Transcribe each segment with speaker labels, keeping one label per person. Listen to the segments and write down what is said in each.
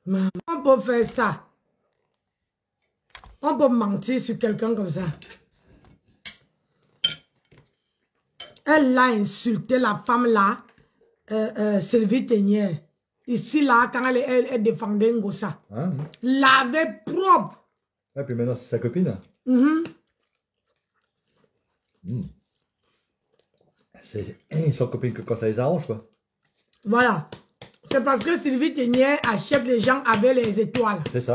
Speaker 1: On peut faire ça. On peut mentir sur quelqu'un comme ça. Elle l'a insulté, la femme là, Sylvie Ténière. Ici, là, quand elle défendait Ngossa.
Speaker 2: Hein?
Speaker 1: Lavait propre.
Speaker 2: Et puis maintenant, c'est sa copine. Ils sont copines que quand ça les arrange, quoi.
Speaker 1: Voilà. C'est parce que Sylvie Ténière achète les gens avec les étoiles.
Speaker 2: C'est ça.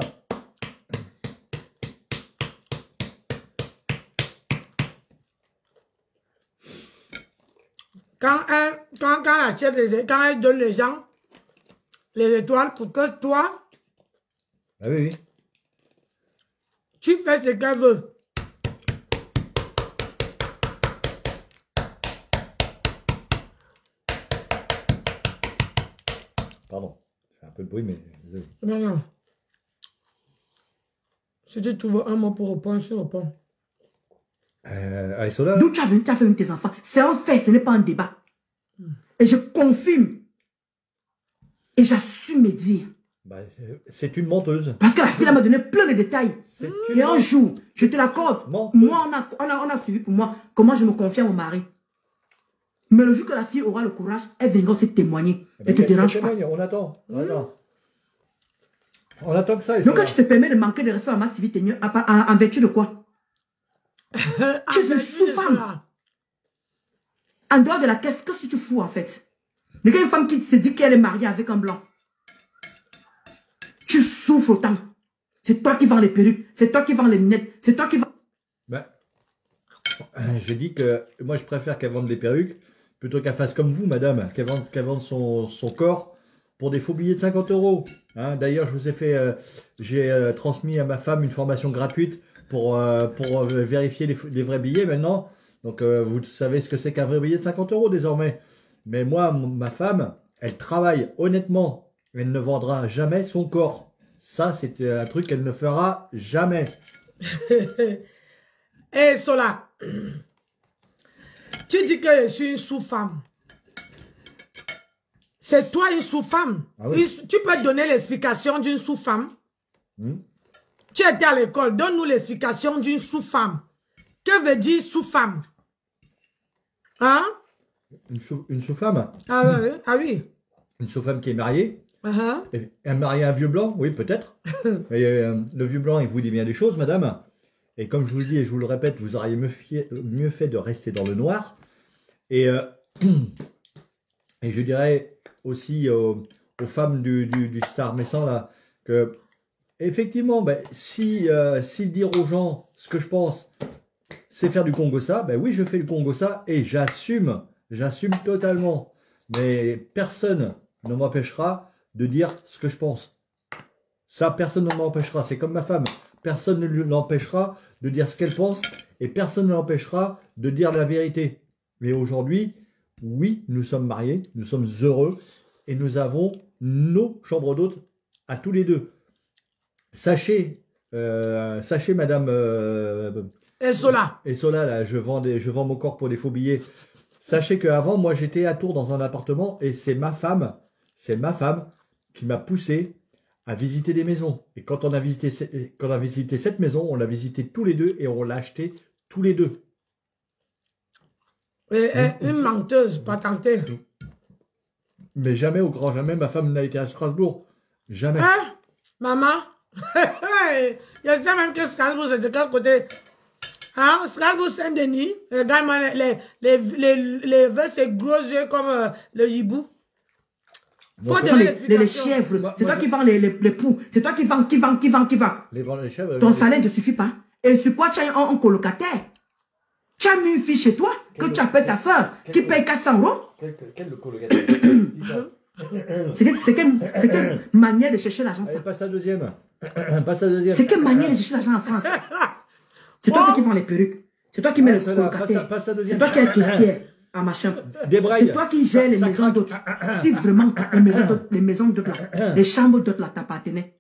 Speaker 1: Quand elle achète quand elle donne les gens les étoiles pour que toi,
Speaker 2: Ah oui, oui.
Speaker 1: tu fais ce qu'elle veut.
Speaker 2: Pardon. C'est un peu de bruit, mais...
Speaker 1: Non, non. Si tu trouves un mot pour répondre, je réponds.
Speaker 2: Sola,
Speaker 3: D'où tu as venu, tu as fait tes enfants. C'est un fait, ce n'est pas un débat. Et je confirme. Et j'assume mes dires.
Speaker 2: bah, c'est une menteuse.
Speaker 3: Parce que la fille m'a donné plein de détails. Et un jour, je te l'accorde. Moi, on a suivi pour moi comment je me confie à mon mari. Mais le jour que la fille aura le courage, elle viendra aussi témoigner. Ne te dérange pas.
Speaker 2: On attend. On attend que ça.
Speaker 3: Donc quand je te permets de manquer de respect à ma civilité, en vertu de quoi? Tu es une sous-femme. En dehors de la caisse, qu'est-ce que tu fous en fait? Regarde une femme qui se dit qu'elle est mariée avec un blanc. Tu souffres autant. C'est toi qui vends les perruques. C'est toi qui vends les lunettes. C'est toi qui vends...
Speaker 2: Ben, je dis que moi je préfère qu'elle vende des perruques plutôt qu'elle fasse comme vous, madame, qu'elle vende son corps pour des faux billets de 50 €. Hein, d'ailleurs, je vous ai fait, j'ai transmis à ma femme une formation gratuite pour vérifier les vrais billets maintenant. Donc, vous savez ce que c'est qu'un vrai billet de 50 € désormais. Mais moi, ma femme, elle travaille honnêtement. Elle ne vendra jamais son corps. Ça, c'est un truc qu'elle ne fera jamais.
Speaker 1: Eh, Sola, tu dis que je suis une sous-femme. C'est toi une sous-femme.
Speaker 2: Ah oui.
Speaker 1: Tu peux donner l'explication d'une sous-femme? Tu étais à l'école, donne-nous l'explication d'une sous-femme. Que veut dire sous-femme? Hein?
Speaker 2: Une sous-femme?
Speaker 1: Ah, ah oui.
Speaker 2: Une sous-femme qui est mariée? Elle marie un vieux blanc? Oui, peut-être. Mais le vieux blanc, il vous dit bien des choses, madame. Et comme je vous le dis et je vous le répète, vous auriez mieux fait de rester dans le noir. Et je dirais aussi aux femmes du Star Messan, là, que effectivement, ben, si dire aux gens ce que je pense, c'est faire du Congossa, ben oui, je fais du Congossa et j'assume totalement. Mais personne ne m'empêchera de dire ce que je pense. Ça, personne ne m'empêchera. C'est comme ma femme. Personne ne l'empêchera de dire ce qu'elle pense et personne ne l'empêchera de dire la vérité. Mais aujourd'hui, oui, nous sommes mariés, nous sommes heureux et nous avons nos chambres d'hôtes à tous les deux. Sachez, madame...
Speaker 1: Sola,
Speaker 2: là, je vends mon corps pour des faux billets. Sachez qu'avant, moi, j'étais à Tours dans un appartement et c'est ma femme qui m'a poussé à visiter des maisons. Et quand on a visité cette maison, on l'a visité tous les deux et on l'a acheté tous les deux.
Speaker 1: Une menteuse, pas tentée.
Speaker 2: Mais jamais, au grand jamais, ma femme n'a été à Strasbourg. Jamais.
Speaker 1: Hein? Maman? Il y a déjà même que Strasbourg, c'est de quel côté? Hein? Strasbourg, Saint-Denis. Regarde-moi, les vœux, c'est gros yeux comme le hibou.
Speaker 3: Faut les chèvres. C'est toi qui vends les poux. C'est toi qui vends.
Speaker 2: Les chèvres.
Speaker 3: Ton salaire ne te suffit pas. Et sur quoi tu as un colocataire? Tu as mis une fille chez toi que tu appelles ta soeur qui paye 400 €.
Speaker 2: Quel colocataire?
Speaker 3: C'est quelle manière de chercher l'argent ça?
Speaker 2: Passe la deuxième.
Speaker 3: C'est quelle manière de chercher l'argent en France? C'est toi qui vends les perruques. C'est toi qui mets le colocataire. C'est toi qui es caissière à ma chambre. C'est toi qui gères les maisons d'hôtes. Si vraiment les maisons d'hôtes là, les chambres d'hôtes là t'appartenaient,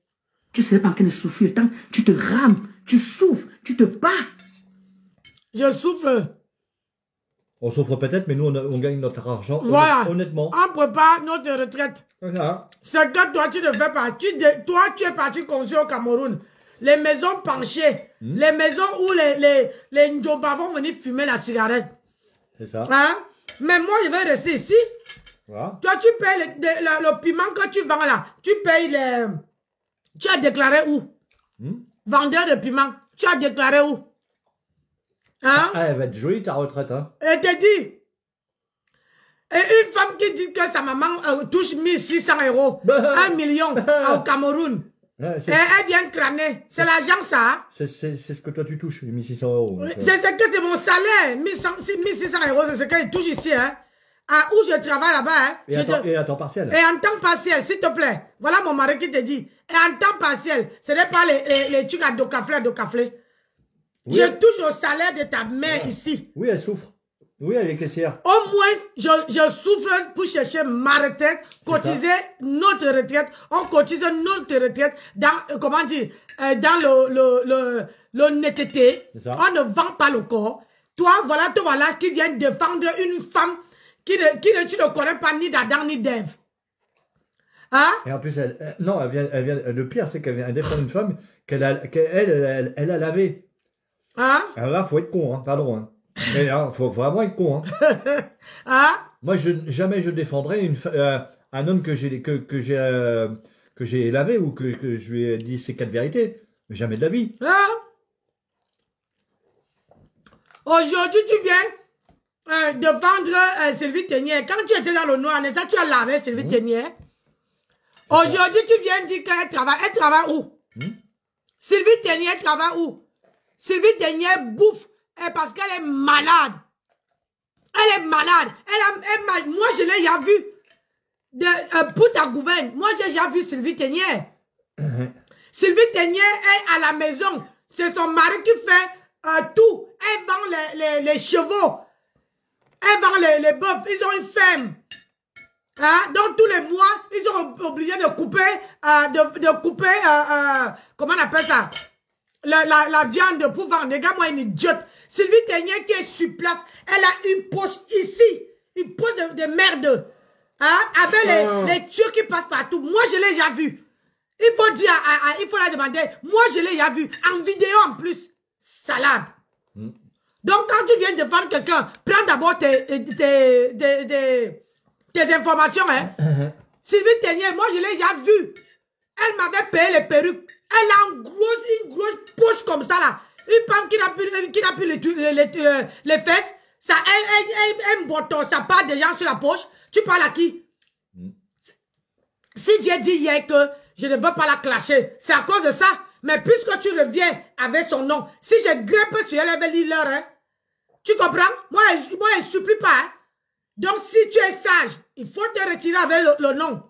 Speaker 3: tu serais pas en train de souffrir tant. Tu te rames, tu souffres, tu te bats.
Speaker 1: Je souffre.
Speaker 2: On souffre peut-être, mais nous, on gagne notre argent.
Speaker 1: Voilà.
Speaker 2: Honnêtement.
Speaker 1: On prépare notre retraite. C'est que toi, tu ne fais pas. Toi, tu es parti construire au Cameroun. Les maisons penchées. Les maisons où les Ndjoba vont venir fumer la cigarette.
Speaker 2: C'est ça.
Speaker 1: Hein? Mais moi, je vais rester ici.
Speaker 2: Voilà.
Speaker 1: Toi, tu payes le piment que tu vends là. Tu payes les... Tu as déclaré où? Vendeur de piment. Tu as déclaré où? Hein?
Speaker 2: Ah, elle va être jolie ta retraite, hein.
Speaker 1: Elle te dit. Et une femme qui dit que sa maman touche 1600 €, 1 million au Cameroun. Et elle vient crâner. C'est l'argent, ça. Hein?
Speaker 2: C'est ce que toi tu touches, 1600 €.
Speaker 1: C'est mon salaire. 1600 €, c'est ce qu'elle touche ici. Hein? À où je travaille là-bas. Hein?
Speaker 2: Et à temps partiel.
Speaker 1: Et en temps partiel, s'il te plaît. Voilà mon mari qui te dit. Et en temps partiel, ce n'est pas les trucs à docaflé. Oui, je touche au salaire de ta mère ici.
Speaker 2: Oui, elle souffre. Oui, elle est caissière.
Speaker 1: Au moins, je souffre pour chercher ma retraite, cotiser notre retraite. On cotise notre retraite dans, comment dire, dans l'honnêteté. On ne vend pas le corps. Toi, voilà qui vient défendre une femme tu ne connais pas ni d'Adam ni d'Ève. Hein? Et
Speaker 2: en plus, le pire, c'est qu'elle vient défendre une femme qu'elle a lavée.
Speaker 1: Hein?
Speaker 2: Alors là, faut être con, hein, pardon. Hein. Mais là, faut vraiment être con. Hein.
Speaker 1: Hein?
Speaker 2: Moi, jamais je défendrai un homme que j'ai lavé ou que je lui ai dit ces 4 vérités. Mais jamais de la vie.
Speaker 1: Hein? Aujourd'hui, tu viens de vendre Sylvie Ténière. Quand tu étais dans le noir, tu as lavé Sylvie Ténière. Aujourd'hui, tu viens dire qu'elle travaille. Elle travaille où? Sylvie Ténière travaille où? Sylvie Ténière bouffe parce qu'elle est malade. Elle est malade. Moi, je l'ai déjà vu. Pour ta gouverne, moi, j'ai déjà vu Sylvie Ténière. Sylvie Ténière est à la maison. C'est son mari qui fait tout. Elle vend les chevaux. Elle vend les bœufs. Ils ont une ferme. Hein? Donc, tous les mois, ils sont obligés de couper, comment on appelle ça? La viande pour vendre. Regarde-moi une idiote. Sylvie Ténière qui est sur place, elle a une poche ici. Une poche de merde. Hein? Avec les Turcs qui passent partout. Moi, je l'ai déjà vu. Il faut dire, il faut la demander. Moi, je l'ai déjà vu. En vidéo en plus. Salade. Donc, quand tu viens de vendre quelqu'un, prends d'abord tes informations, hein. Sylvie Ténière, moi, je l'ai déjà vu. Elle m'avait payé les perruques. Elle a une grosse poche comme ça, là. Une femme qui n'a plus les fesses. Ça, un bouton, ça part déjà sur la poche. Tu parles à qui? Si j'ai dit hier que je ne veux pas la clasher, c'est à cause de ça. Mais puisque tu reviens avec son nom, si je grimpe sur elle, elle va lire l'heure, hein. Tu comprends? Moi, elle ne supplie pas, hein. Donc, si tu es sage, il faut te retirer avec le nom.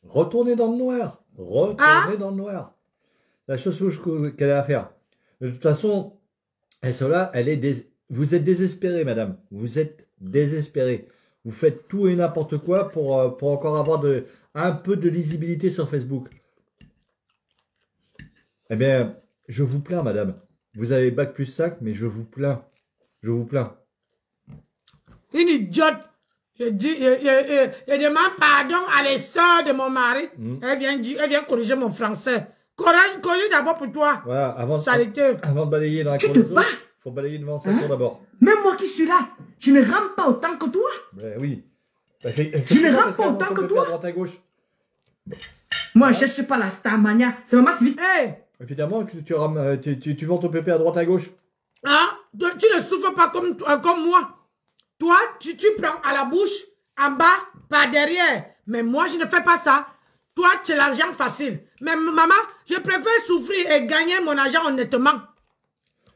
Speaker 2: Retournez dans le noir. Retournez dans le noir. La chose qu'elle a à faire. De toute façon, vous êtes désespéré, madame. Vous êtes désespéré. Vous faites tout et n'importe quoi pour encore avoir un peu de lisibilité sur Facebook. Eh bien, je vous plains, madame. Vous avez bac+5, mais je vous plains. Je vous plains.
Speaker 1: Une idiote. Je demande pardon à les soeurs de mon mari. Elle vient corriger mon français. Corrige d'abord pour toi.
Speaker 2: Voilà, avant de balayer dans la cour des autres, il faut balayer devant sa cour d'abord.
Speaker 3: Même moi qui suis là, je ne rampe pas autant que toi.
Speaker 2: Ben oui.
Speaker 3: Je ne rampe pas autant que toi.
Speaker 2: À droite à gauche.
Speaker 3: Moi, je ne cherche pas la Starmania. C'est vraiment si vite.
Speaker 2: Évidemment que tu vends ton pépé à droite à gauche.
Speaker 1: Hein? Tu ne souffres pas comme moi. Toi, tu prends à la bouche, en bas, par derrière. Mais moi, je ne fais pas ça. Toi, tu es l'argent facile. Mais maman, je préfère souffrir et gagner mon argent honnêtement.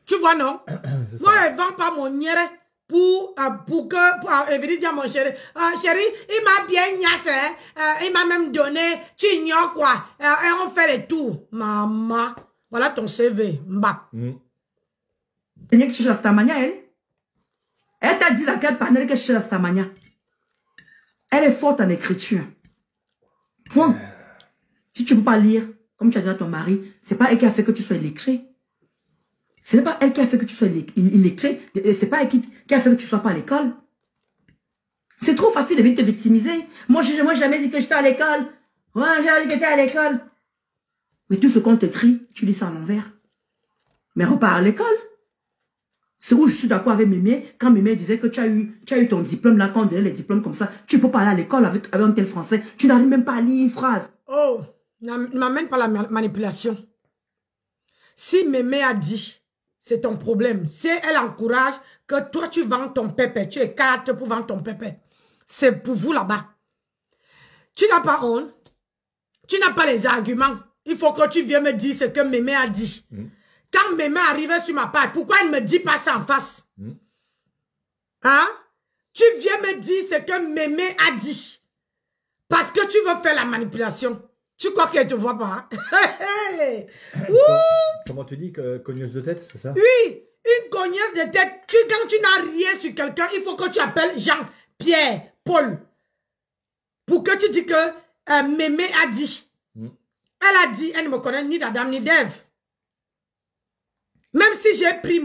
Speaker 1: Tu vois, non? Moi, je ne vends pas mon nière pour venir dire à mon chéri. Chéri, il m'a bien gnassé. Il m'a même donné. Tu ignores quoi? Et on fait les tours. Maman, voilà ton CV. Mba.
Speaker 3: Tu que tu cherches la Starmania, elle? Elle t'a dit laquelle panel que je cherche la Starmania. Elle est forte en écriture. Point. Si tu ne peux pas lire, comme tu as dit à ton mari, c'est pas elle qui a fait que tu sois illettré. Ce n'est pas elle qui a fait que tu sois illettré. C'est pas elle qui a fait que tu ne sois pas à l'école. C'est trop facile de venir te victimiser. Moi, j'ai jamais dit que j'étais à l'école. Ouais, j'ai dit que j'étais à l'école. Mais tout ce qu'on t'écrit, tu lis ça à l'envers. Mais repars à l'école. C'est où je suis d'accord avec Mémé, quand Mémé disait que tu as eu ton diplôme, là, quand on donnait les diplômes comme ça, tu peux pas aller à l'école avec un tel français. Tu n'arrives même pas à lire une phrase.
Speaker 1: Oh, ne m'amène pas la manipulation. Si Mémé a dit, c'est ton problème. Si elle encourage que toi, tu vends ton pépé, tu écartes pour vendre ton pépé, c'est pour vous là-bas. Tu n'as pas honte. Tu n'as pas les arguments. Il faut que tu viennes me dire ce que Mémé a dit. Quand Mémé arrivait sur ma page, pourquoi elle ne me dit pas ça en face? Hein? Tu viens me dire ce que Mémé a dit. Parce que tu veux faire la manipulation. Tu crois qu'elle ne te voit pas? Hein?
Speaker 2: Comment tu dis que cogneuse de tête, c'est ça?
Speaker 1: Oui, une cogneuse de tête. Quand tu n'as rien sur quelqu'un, il faut que tu appelles Jean, Pierre, Paul. Pour que tu dis que Mémé a dit. Elle a dit, elle ne me connaît ni d'Adam ni d'Ève. Même si j'ai pris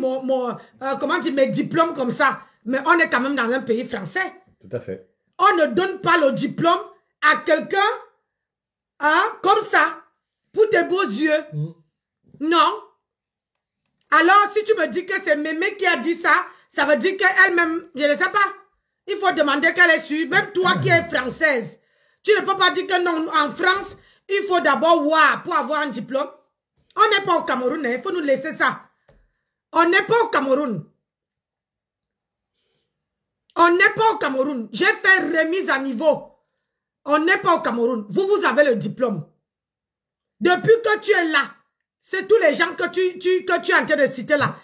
Speaker 1: mes diplômes comme ça, mais on est quand même dans un pays français.
Speaker 2: Tout à fait.
Speaker 1: On ne donne pas le diplôme à quelqu'un comme ça, pour tes beaux yeux. Non. Alors, si tu me dis que c'est Mémé qui a dit ça, ça veut dire qu'elle-même, je ne sais pas. Il faut demander qu'elle est sûre. Même toi qui es française, tu ne peux pas dire que non, en France, il faut d'abord voir pour avoir un diplôme. On n'est pas au Cameroun, il faut nous laisser ça. On n'est pas au Cameroun. On n'est pas au Cameroun. J'ai fait remise à niveau. On n'est pas au Cameroun. Vous avez le diplôme. Depuis que tu es là, c'est tous les gens que tu es en train de citer là.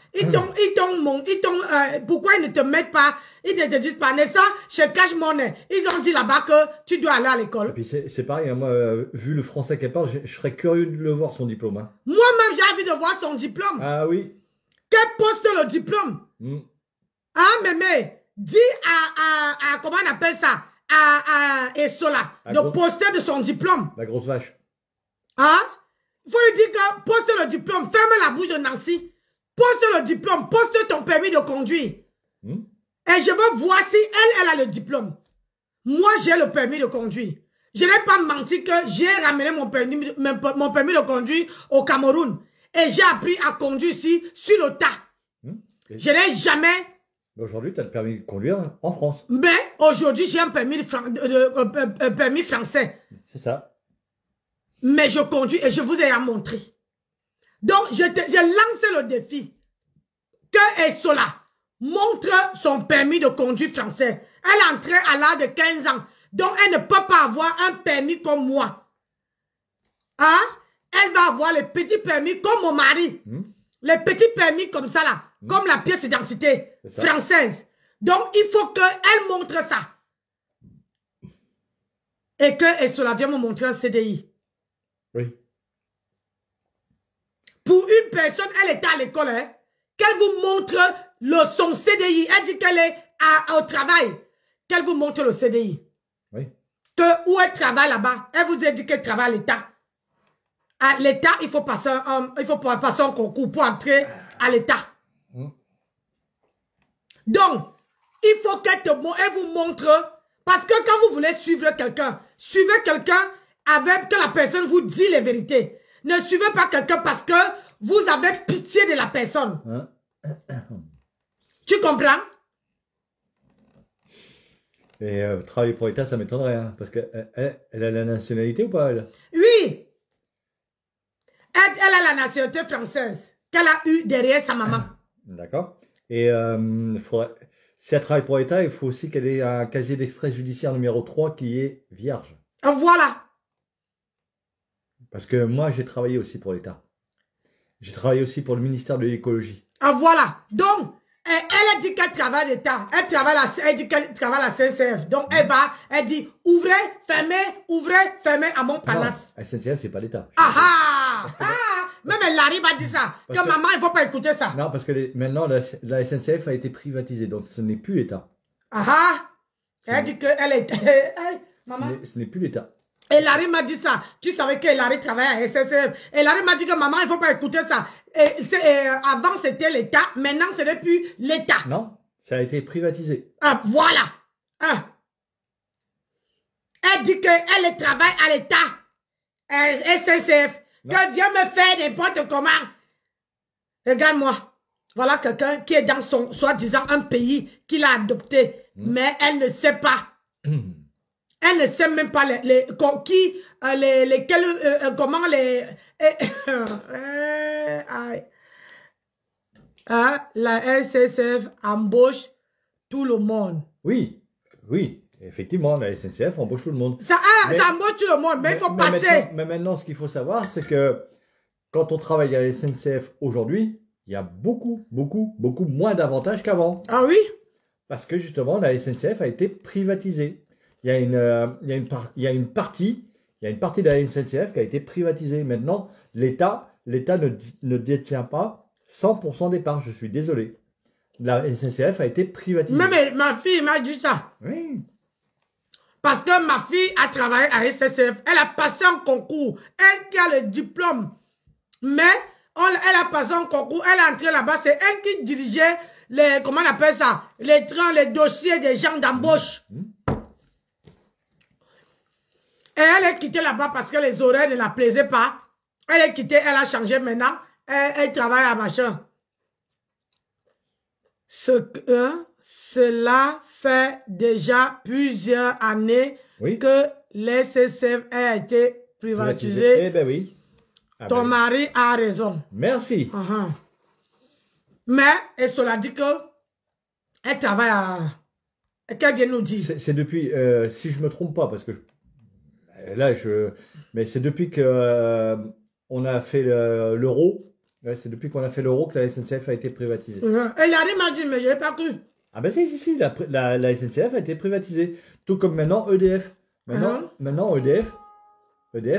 Speaker 1: Pourquoi ils ne te mettent pas, ils ne te disent pas, Nessa, je cache mon nez. Ils ont dit là-bas que tu dois aller à l'école.
Speaker 2: Et puis c'est pareil, hein, moi, vu le français qu'elle parle, je serais curieux de le voir son diplôme. Hein.
Speaker 1: Moi-même, j'ai envie de voir son diplôme.
Speaker 2: Ah oui.
Speaker 1: Qu'elle poste le diplôme. Ah, Mémé, dis à comment on appelle ça, à Essola, de poster de son diplôme.
Speaker 2: La grosse vache.
Speaker 1: Hein? Il faut lui dire que poste le diplôme, ferme la bouche de Nancy. Poste le diplôme, poste ton permis de conduire. Et je veux voir si elle a le diplôme. Moi, j'ai le permis de conduire. Je n'ai pas menti que j'ai ramené mon permis de conduire au Cameroun. Et j'ai appris à conduire ici sur le tas. Je n'ai jamais...
Speaker 2: Aujourd'hui, tu as le permis de conduire en France.
Speaker 1: Mais aujourd'hui, j'ai un permis, permis français.
Speaker 2: C'est ça.
Speaker 1: Mais je conduis et je vous ai montré. Donc, j'ai lancé le défi que Essola montre son permis de conduire français. Elle est entrée à l'âge de 15 ans. Donc, elle ne peut pas avoir un permis comme moi. Hein? Elle va avoir les petits permis comme mon mari. Les petits permis comme ça là. Comme la pièce d'identité française. Donc, il faut qu'elle montre ça. Et que Essola vienne me montrer un CDI.
Speaker 2: Oui.
Speaker 1: Pour une personne, elle était à l'école, hein, qu'elle vous montre son CDI. Elle dit qu'elle est au travail. Qu'elle vous montre le CDI.
Speaker 2: Oui.
Speaker 1: Où elle travaille là-bas. Elle vous a dit qu'elle travaille à l'État. À l'État, il faut passer un concours pour entrer à l'État. Donc, il faut qu'elle vous montre. Parce que quand vous voulez suivre quelqu'un, suivez quelqu'un avec que la personne vous dit les vérités. Ne suivez pas quelqu'un parce que vous avez pitié de la personne. Tu comprends?
Speaker 2: Et travailler pour l'État, ça m'étonnerait. Hein, parce qu'elle a la nationalité ou pas, elle?
Speaker 1: Oui. Elle a la nationalité française qu'elle a eue derrière sa maman.
Speaker 2: D'accord. Et si elle travaille pour l'État, il faut aussi qu'elle ait un casier d'extrait judiciaire numéro 3 qui est vierge.
Speaker 1: Voilà.
Speaker 2: Parce que moi, j'ai travaillé aussi pour l'État. J'ai travaillé aussi pour le ministère de l'écologie.
Speaker 1: Voilà. Donc, elle a dit qu'elle travaille l'État. Elle dit qu'elle travaille à la CNCF. Donc, elle dit, ouvrez, fermez à Montparnasse.
Speaker 2: La SNCF, c'est pas l'État.
Speaker 1: Même Larry m'a dit ça. Que maman, il ne faut pas écouter ça.
Speaker 2: Non, parce que maintenant, la SNCF a été privatisée. Donc, ce n'est plus l'État.
Speaker 1: Elle dit qu'elle est... maman.
Speaker 2: Ce n'est plus l'État.
Speaker 1: Et Larry m'a dit ça. Tu savais que Larry travaillait à SNCF. Et Larry m'a dit que maman, il ne faut pas écouter ça. Avant, c'était l'État. Maintenant, ce n'est plus l'État.
Speaker 2: Non, ça a été privatisé.
Speaker 1: Voilà. Elle dit qu'elle travaille à l'État. SNCF. Que Dieu me fait n'importe comment. Regarde-moi. Voilà quelqu'un qui est dans son, soi-disant, un pays qu'il a adopté. Mais elle ne sait pas. Elle ne sait même pas comment la SNCF embauche tout le monde.
Speaker 2: Oui, oui. Effectivement, la SNCF embauche tout le monde.
Speaker 1: Ça embauche tout le monde, mais il faut passer.
Speaker 2: Mais maintenant, ce qu'il faut savoir, c'est que quand on travaille à la SNCF aujourd'hui, il y a beaucoup moins d'avantages qu'avant.
Speaker 1: Ah oui?
Speaker 2: Parce que justement, la SNCF a été privatisée. Il y a une partie de la SNCF qui a été privatisée. Maintenant, l'État ne détient pas 100% des parts. Je suis désolé. La SNCF a été privatisée.
Speaker 1: Mais ma fille m'a dit ça.
Speaker 2: Oui.
Speaker 1: Parce que ma fille a travaillé à SNCF. Elle a passé un concours. Elle qui a le diplôme. Mais elle a passé un concours. Elle est entrée là-bas. C'est elle qui dirigeait les, comment on appelle ça? Les trains, les dossiers des gens d'embauche. Et elle est quittée là-bas parce que les horaires ne la plaisaient pas. Elle est quittée, elle a changé maintenant. Elle travaille à machin. Cela fait déjà plusieurs années que l'SNCF a été privatisée.
Speaker 2: Eh ben oui.
Speaker 1: Ton mari a raison.
Speaker 2: Merci.
Speaker 1: Mais, et cela dit que elle travaille à... Qu'elle vient nous dire.
Speaker 2: C'est depuis, si je me trompe pas, parce que là, mais c'est depuis que on a fait l'euro. Ouais, c'est depuis qu'on a fait l'euro que la SNCF a été privatisée.
Speaker 1: Elle a dit, mais je n'ai pas cru.
Speaker 2: Ah ben si, la SNCF a été privatisée. Tout comme maintenant EDF. Maintenant EDF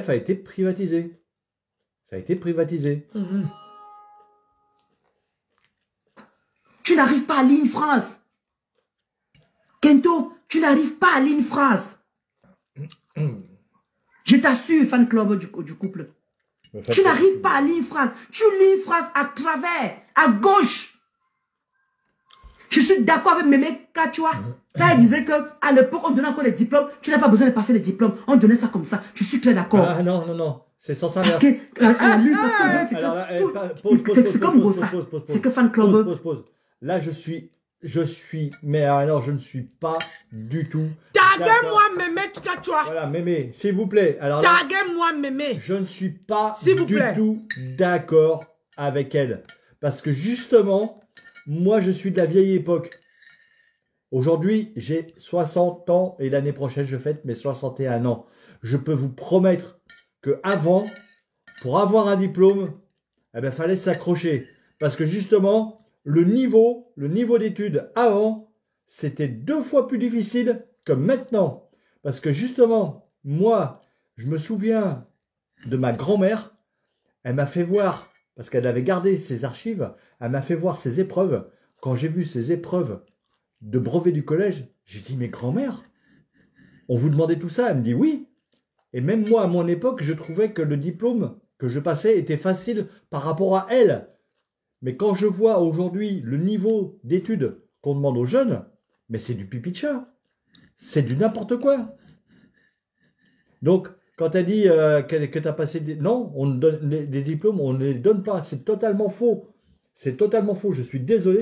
Speaker 2: a été privatisé. Ça a été privatisé.
Speaker 3: Tu n'arrives pas à lire une phrase. Kento, tu n'arrives pas à lire une phrase. Je t'assure, fan club du couple. Tu n'arrives pas à lire une phrase. Tu lis une phrase à travers, à gauche. Je suis d'accord avec Mémé Kachua. Quand elle disait qu'à l'époque, on donnait encore les diplômes. Tu n'as pas besoin de passer les diplômes. On donnait ça comme ça. Je suis très d'accord.
Speaker 2: Ah non. C'est sans ça.
Speaker 3: C'est comme Bossa. C'est que fan club.
Speaker 2: Pause. Là, je suis... Mais alors, je ne suis pas du tout...
Speaker 1: Taguez-moi Mémé Kachua.
Speaker 2: Voilà, Mémé, s'il vous plaît.
Speaker 1: Taguez-moi Mémé.
Speaker 2: Je ne suis pas du tout d'accord avec elle. Parce que justement, moi, je suis de la vieille époque. Aujourd'hui, j'ai 60 ans et l'année prochaine, je fête mes 61 ans. Je peux vous promettre que avant, pour avoir un diplôme, eh ben, fallait s'accrocher. Parce que justement... Le niveau d'études avant, c'était 2 fois plus difficile que maintenant. Parce que justement, moi, je me souviens de ma grand-mère, elle m'a fait voir, parce qu'elle avait gardé ses archives, elle m'a fait voir ses épreuves. Quand j'ai vu ses épreuves de brevet du collège, j'ai dit, mais grand-mère, on vous demandait tout ça? Elle me dit oui. Et même moi, à mon époque, je trouvais que le diplôme que je passais était facile par rapport à elle. Mais quand je vois aujourd'hui le niveau d'études qu'on demande aux jeunes, mais c'est du pipi de chat. C'est du n'importe quoi. Donc, quand elle dit que tu as passé... Non, on donne les diplômes, on ne les donne pas. C'est totalement faux. C'est totalement faux. Je suis désolé.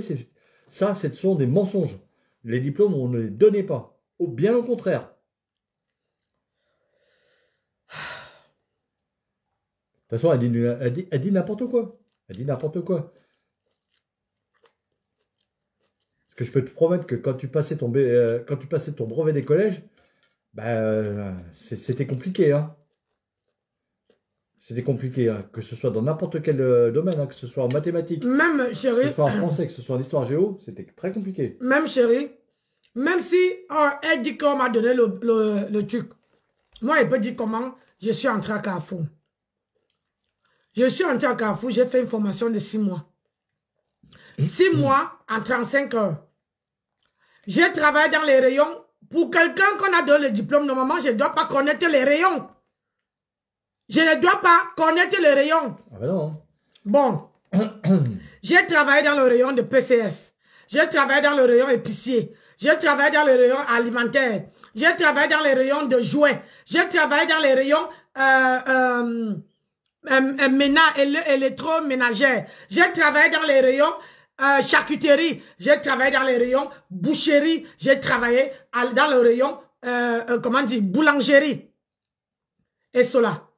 Speaker 2: Ça, ce sont des mensonges. Les diplômes, on ne les donnait pas. Bien au contraire. De toute façon, elle dit n'importe quoi. Elle dit n'importe quoi. Parce que je peux te promettre que quand tu passais ton brevet des collèges, c'était compliqué. Hein. C'était compliqué, hein. Que ce soit dans n'importe quel domaine, hein, que ce soit en mathématiques,
Speaker 1: même chérie,
Speaker 2: que ce soit en français, que ce soit en histoire géo, c'était très compliqué.
Speaker 1: Même chérie, même si elle dit qu'on m'a donné le truc, moi elle peut dire comment je suis entré à Carrefour. Je suis entré à Carrefour, j'ai fait une formation de 6 mois. 6 mois en 35 heures. J'ai travaillé dans les rayons. Pour quelqu'un qu'on a donné le diplôme, normalement, je ne dois pas connaître les rayons. Je ne dois pas connaître les rayons.
Speaker 2: Ah ben non.
Speaker 1: Bon. J'ai travaillé dans le rayon de PCS. J'ai travaillé dans le rayon épicier. J'ai travaillé dans le rayon alimentaire. J'ai travaillé dans les rayons de jouets. J'ai travaillé dans les rayons électroménagères. J'ai travaillé dans les rayons charcuterie. J'ai travaillé dans les rayons boucherie. J'ai travaillé dans le rayon, comment dire, boulangerie. Et cela.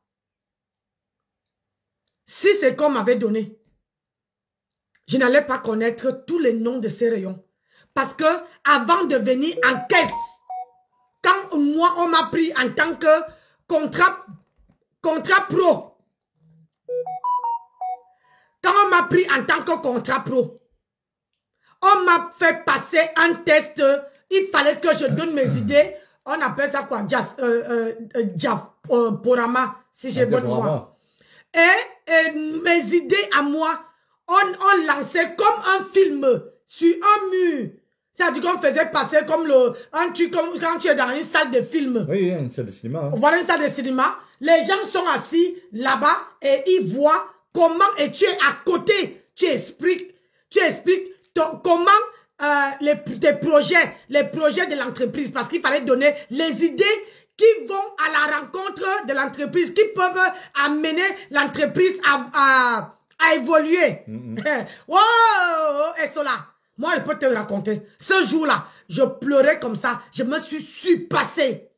Speaker 1: Si c'est qu'on m'avait donné, je n'allais pas connaître tous les noms de ces rayons. Parce que avant de venir en caisse, quand moi on m'a pris en tant que contrat pro, quand on m'a pris en tant que contrat pro, on m'a fait passer un test, il fallait que je donne mes idées, on appelle ça quoi, Porama, si j'ai bonne mémoire. Et mes idées à moi, on lançait comme un film sur un mur. C'est-à-dire qu'on faisait passer comme quand tu es dans une salle de film.
Speaker 2: Oui, une salle de cinéma. Hein.
Speaker 1: Voilà une salle de cinéma. Les gens sont assis là-bas et ils voient comment, et tu es à côté. Tu expliques comment les projets de l'entreprise. Parce qu'il fallait donner les idées qui vont à la rencontre de l'entreprise, qui peuvent amener l'entreprise à évoluer. Wow, et cela. Moi, je peux te raconter. Ce jour-là, je pleurais comme ça. Je me suis surpassé.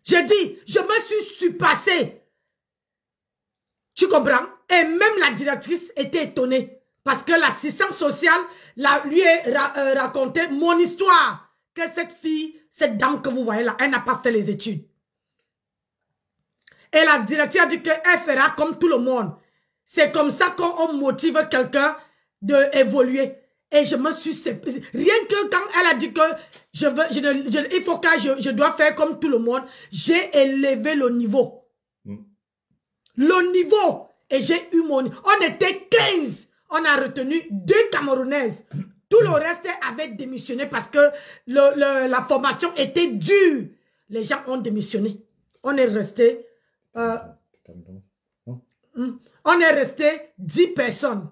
Speaker 1: J'ai dit, je me suis surpassé. Tu comprends? Et même la directrice était étonnée. Parce que l'assistante sociale lui a raconté mon histoire. Que cette fille, cette dame que vous voyez là, elle n'a pas fait les études. Et la directrice a dit qu'elle fera comme tout le monde. C'est comme ça qu'on motive quelqu'un d'évoluer. Et je me suis... Rien que quand elle a dit que il faut que je dois faire comme tout le monde, j'ai élevé le niveau. Le niveau. Et j'ai eu mon... On était 15. On a retenu 2 Camerounaises. Tout le reste avait démissionné parce que la formation était dure. Les gens ont démissionné. On est resté... on est resté 10 personnes.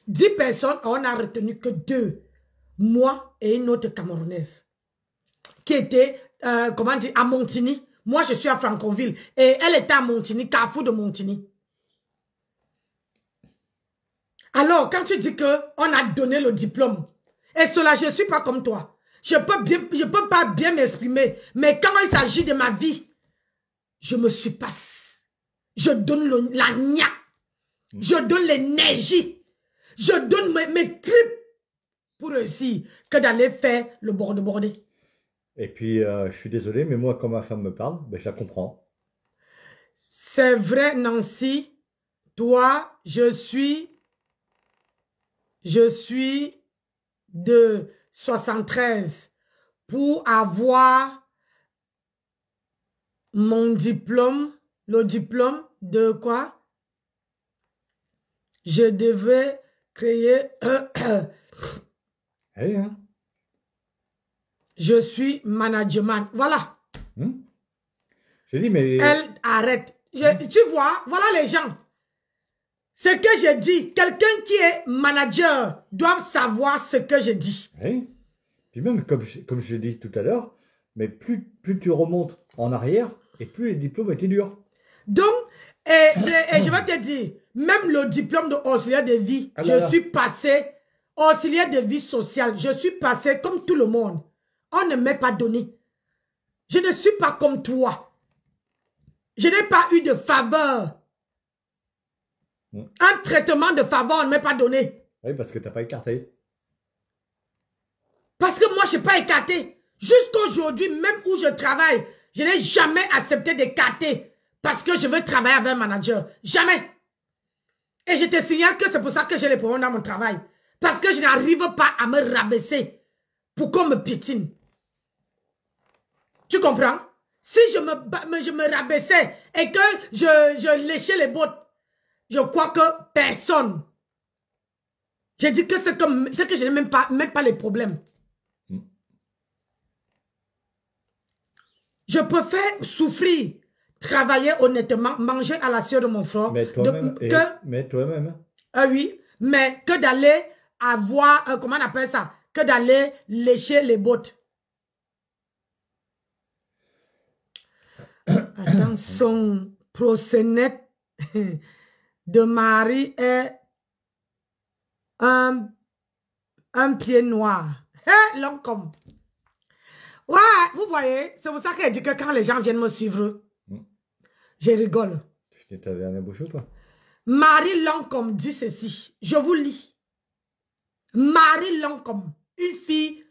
Speaker 1: 10 personnes, on n'a retenu que 2. Moi et une autre Camerounaise. Qui était, comment dire, à Montigny. Moi, je suis à Franconville. Et elle était à Montigny, Carrefour de Montigny. Alors, quand tu dis qu'on a donné le diplôme, et cela, je ne suis pas comme toi. Je peux pas bien m'exprimer. Mais quand il s'agit de ma vie, je me surpasse. Je donne la gna. Je donne l'énergie. Je donne mes tripes pour réussir que d'aller faire le bordé.
Speaker 2: Et puis, je suis désolé, mais moi, quand ma femme me parle, ben, je la comprends.
Speaker 1: C'est vrai, Nancy. Toi, je suis de 73 pour avoir mon diplôme. Le diplôme de quoi? Je devais créer...
Speaker 2: Hey, hein?
Speaker 1: Je suis management. Voilà.
Speaker 2: J'ai dit, mais...
Speaker 1: Elle arrête. Tu vois, voilà les gens. Ce que je dis, quelqu'un qui est manager doit savoir ce que je dis.
Speaker 2: Oui. Puis même, comme je l'ai dit tout à l'heure, mais plus tu remontes en arrière, et plus les diplômes étaient durs.
Speaker 1: Donc, et je vais te dire, même le diplôme de auxiliaire de vie, je suis passé auxiliaire de vie sociale. Je suis passé comme tout le monde. On ne m'est pas donné. Je ne suis pas comme toi. Je n'ai pas eu de faveur. Un traitement de faveur, on ne m'est pas donné.
Speaker 2: Oui, parce que tu n'as pas écarté.
Speaker 1: Parce que moi, je n'ai pas écarté. Jusqu'aujourd'hui, même où je travaille, je n'ai jamais accepté d'écarter. Parce que je veux travailler avec un manager. Jamais. Et je te signale que c'est pour ça que j'ai les problèmes dans mon travail. Parce que je n'arrive pas à me rabaisser pour qu'on me piétine. Tu comprends? Si je me rabaissais et que je léchais les bottes, je crois que personne. J'ai dit que c'est que je n'ai même pas les problèmes. Je préfère souffrir, travailler honnêtement, manger à la sueur de mon front.
Speaker 2: Mais toi-même. Mais toi-même.
Speaker 1: Oui, mais que d'aller avoir, comment on appelle ça? Que d'aller lécher les bottes. Attends, son prosénète de mari est un pied noir. Hé, l'homme comme. Ouais, vous voyez, c'est pour ça qu'elle dit que quand les gens viennent me suivre, je rigole.
Speaker 2: Tu t'avais un bouche ou pas?
Speaker 1: Marie Lancôme dit ceci. Je vous lis. Marie Lancôme, une fille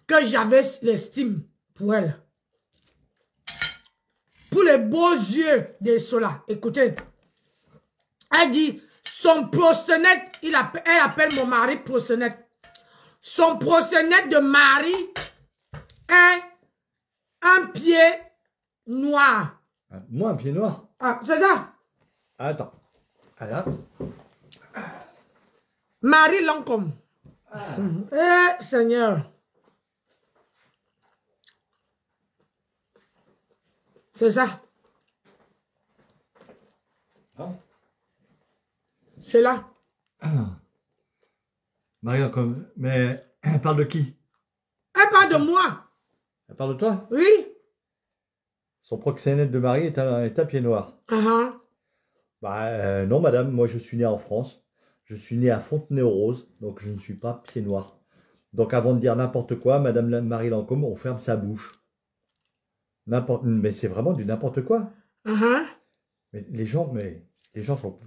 Speaker 1: que j'avais l'estime pour elle. Pour les beaux yeux de cela. Écoutez. Elle dit, son prosénète, elle appelle mon mari prosénète. Son prosénète de mari est un pied noir.
Speaker 2: Moi, un pied noir?
Speaker 1: Ah, c'est ça.
Speaker 2: Attends. Alors.
Speaker 1: Marie Lancôme. Eh, Seigneur. C'est ça.
Speaker 2: Ah.
Speaker 1: C'est là.
Speaker 2: Marie Lancôme, mais elle parle de qui?
Speaker 1: Elle parle de moi.
Speaker 2: Elle parle de toi?
Speaker 1: Oui.
Speaker 2: Son proxénète de mari est un pied noir. Bah, non, madame, moi je suis né en France. Je suis né à Fontenay-aux-Roses, donc je ne suis pas pied noir. Donc avant de dire n'importe quoi, madame Marie Lancôme, on ferme sa bouche. Mais c'est vraiment du n'importe quoi. Mais les gens sont...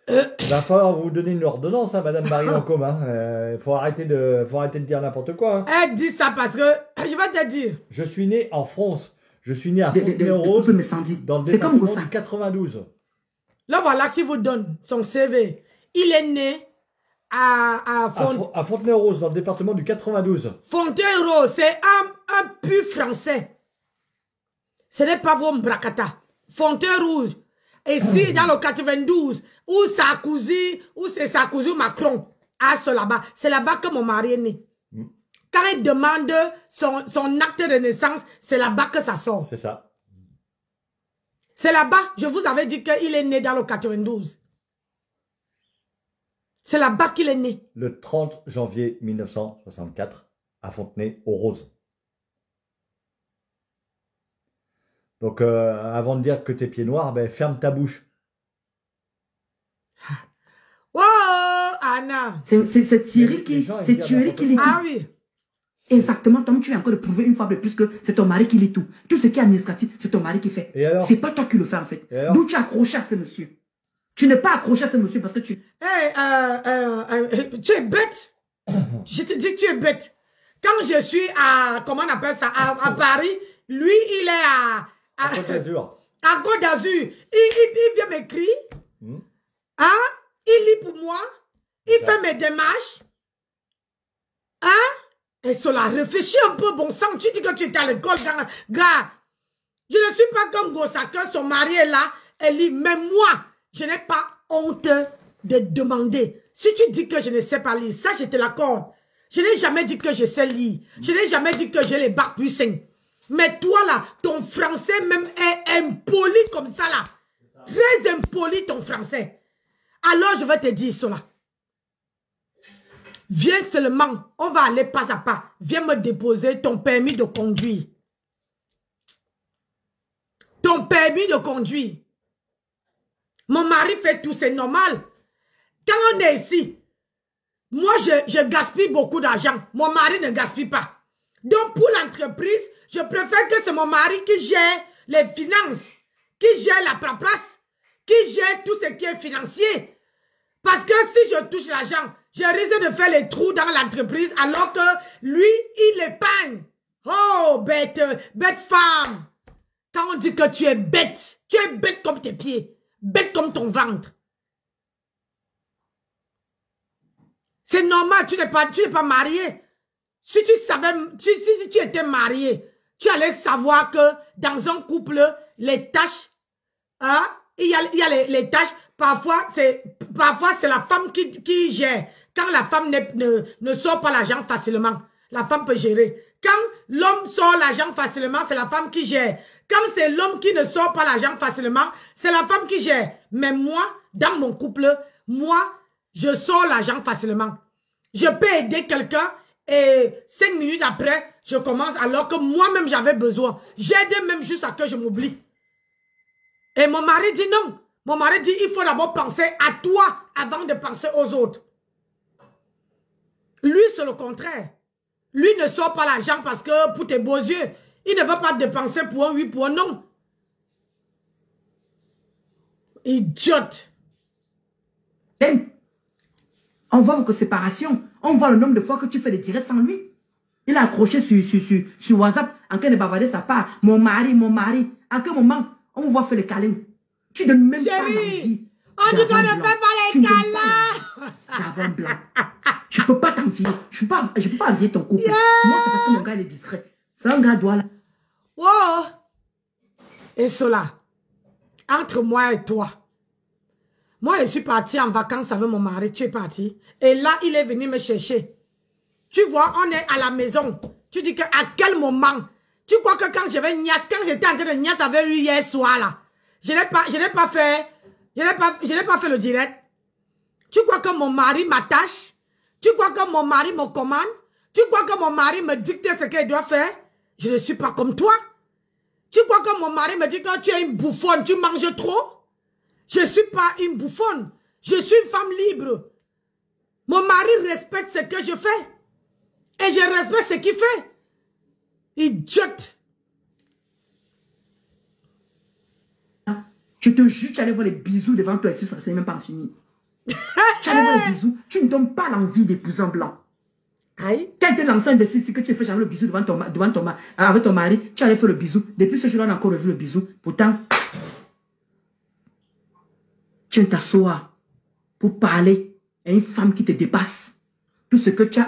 Speaker 2: Il va falloir vous donner une ordonnance, hein, madame Marie Lancôme. Hein. Faut arrêter de dire n'importe quoi. Hein.
Speaker 1: Elle dit ça parce que, je vais te dire.
Speaker 2: Je suis né en France. Je suis né à Fontenay-aux-Roses, dans le département du 92.
Speaker 1: Là, voilà qui vous donne son CV. Il est né à
Speaker 2: Fontenay-aux-Roses, dans le département du 92.
Speaker 1: Fontenay-aux-Roses, c'est un pur français. Ce n'est pas vos bracata. Fontenay-Rouge. Et si dans le 92, où Sarkozy, où c'est Sarkozy ou Macron, là-bas, c'est là-bas que mon mari est né. Quand il demande son acte de naissance, c'est là-bas que ça sort.
Speaker 2: C'est ça.
Speaker 1: C'est là-bas, je vous avais dit qu'il est né dans le 92. C'est là-bas qu'il est né.
Speaker 2: Le 30 janvier 1964, à Fontenay-aux-Roses. Donc, avant de dire que t'es pied noir, ben, ferme ta bouche.
Speaker 1: Oh, Anna.
Speaker 3: C'est Thierry qui lit.
Speaker 1: Ah oui.
Speaker 3: Exactement, Tom, tu viens encore de prouver une fois de plus que c'est ton mari qui lit tout. Tout ce qui est administratif, c'est ton mari qui fait. C'est pas toi qui le fais en fait. D'où tu es accroché à ce monsieur. Tu n'es pas accroché à ce monsieur parce que tu...
Speaker 1: Tu es bête. Je te dis que tu es bête. Quand je suis à, comment on appelle ça, à Paris, lui, il est à
Speaker 2: Côte d'Azur.
Speaker 1: À Côte d'Azur. Il vient m'écrire. Hein? Il lit pour moi. Il fait mes démarches. Hein? Et cela, réfléchis un peu, bon sang. Tu dis que tu es à l'école, gars. Je ne suis pas comme Gossaka, son mari est là, elle lit. Mais moi, je n'ai pas honte de demander. Si tu dis que je ne sais pas lire, ça, je te l'accorde. Je n'ai jamais dit que je sais lire. Je n'ai jamais dit que j'ai les bacs plus sains. Mais toi, là, ton français même est impoli comme ça, là. Très impoli, ton français. Alors, je vais te dire cela. Viens seulement, on va aller pas à pas. Viens me déposer ton permis de conduire. Ton permis de conduire. Mon mari fait tout, c'est normal. Quand on est ici, moi, je gaspille beaucoup d'argent. Mon mari ne gaspille pas. Donc, pour l'entreprise, je préfère que c'est mon mari qui gère les finances, qui gère la paperasse, qui gère tout ce qui est financier. Parce que si je touche l'argent, je risque de faire les trous dans l'entreprise alors que lui, il épargne. Oh, bête femme. Quand on dit que tu es bête comme tes pieds, bête comme ton ventre. C'est normal, tu n'es pas marié. Si tu savais, si tu étais marié, tu allais savoir que dans un couple, les tâches, hein, il y a les tâches, parfois c'est la femme qui gère. Quand la femme ne sort pas l'argent facilement, la femme peut gérer. Quand l'homme sort l'argent facilement, c'est la femme qui gère. Quand c'est l'homme qui ne sort pas l'argent facilement, c'est la femme qui gère. Mais moi, dans mon couple, moi, je sors l'argent facilement. Je peux aider quelqu'un et 5 minutes après, je commence alors que moi-même j'avais besoin. J'ai aidé même juste à que je m'oublie. Et mon mari dit non. Mon mari dit il faut d'abord penser à toi avant de penser aux autres. Lui, c'est le contraire. Lui ne sort pas l'argent parce que pour tes beaux yeux, il ne veut pas dépenser pour un oui, pour un non. Idiote.
Speaker 3: On voit votre séparation. On voit le nombre de fois que tu fais des directs sans lui. Il a accroché sur WhatsApp en train de bavarder sa part. Mon mari, mon mari. À quel moment on vous voit faire les câlins? Tu donnes même pas l'envie.
Speaker 1: On dit qu'on ne fait pas les câlins.
Speaker 3: D'avant blanc. Je peux pas t'envier. Je peux pas envier ton couple.
Speaker 1: Yeah.
Speaker 3: Moi, c'est parce que mon gars, il est distrait. C'est un gars doigt là.
Speaker 1: Wow. Et cela, entre moi et toi. Moi, je suis partie en vacances avec mon mari. Tu es parti. Et là, il est venu me chercher. Tu vois, on est à la maison. Tu dis qu'à quel moment? Tu crois que quand je vais niasse, quand j'étais en train de niasse avec lui hier soir là, je n'ai pas fait le direct. Tu crois que mon mari m'attache? Tu crois que mon mari me commande? Tu crois que mon mari me dicte ce qu'il doit faire? Je ne suis pas comme toi. Tu crois que mon mari me dit que tu es une bouffonne, tu manges trop? Je ne suis pas une bouffonne. Je suis une femme libre. Mon mari respecte ce que je fais. Et je respecte ce qu'il fait. Idiote.
Speaker 3: Je te jure, tu allais voir les bisous devant toi et ça n'est même pas fini. Tu allais voir les bisous. Tu ne donnes pas l'envie d'épouser un blanc.
Speaker 1: Aïe.
Speaker 3: Quand tu es l'enceinte de fils que tu fais jamais le bisou avec ton mari, tu allais faire le bisou. Depuis ce jour-là, on a encore revu le bisou. Pourtant, tu t'assois pour parler à une femme qui te dépasse. Tout ce que tu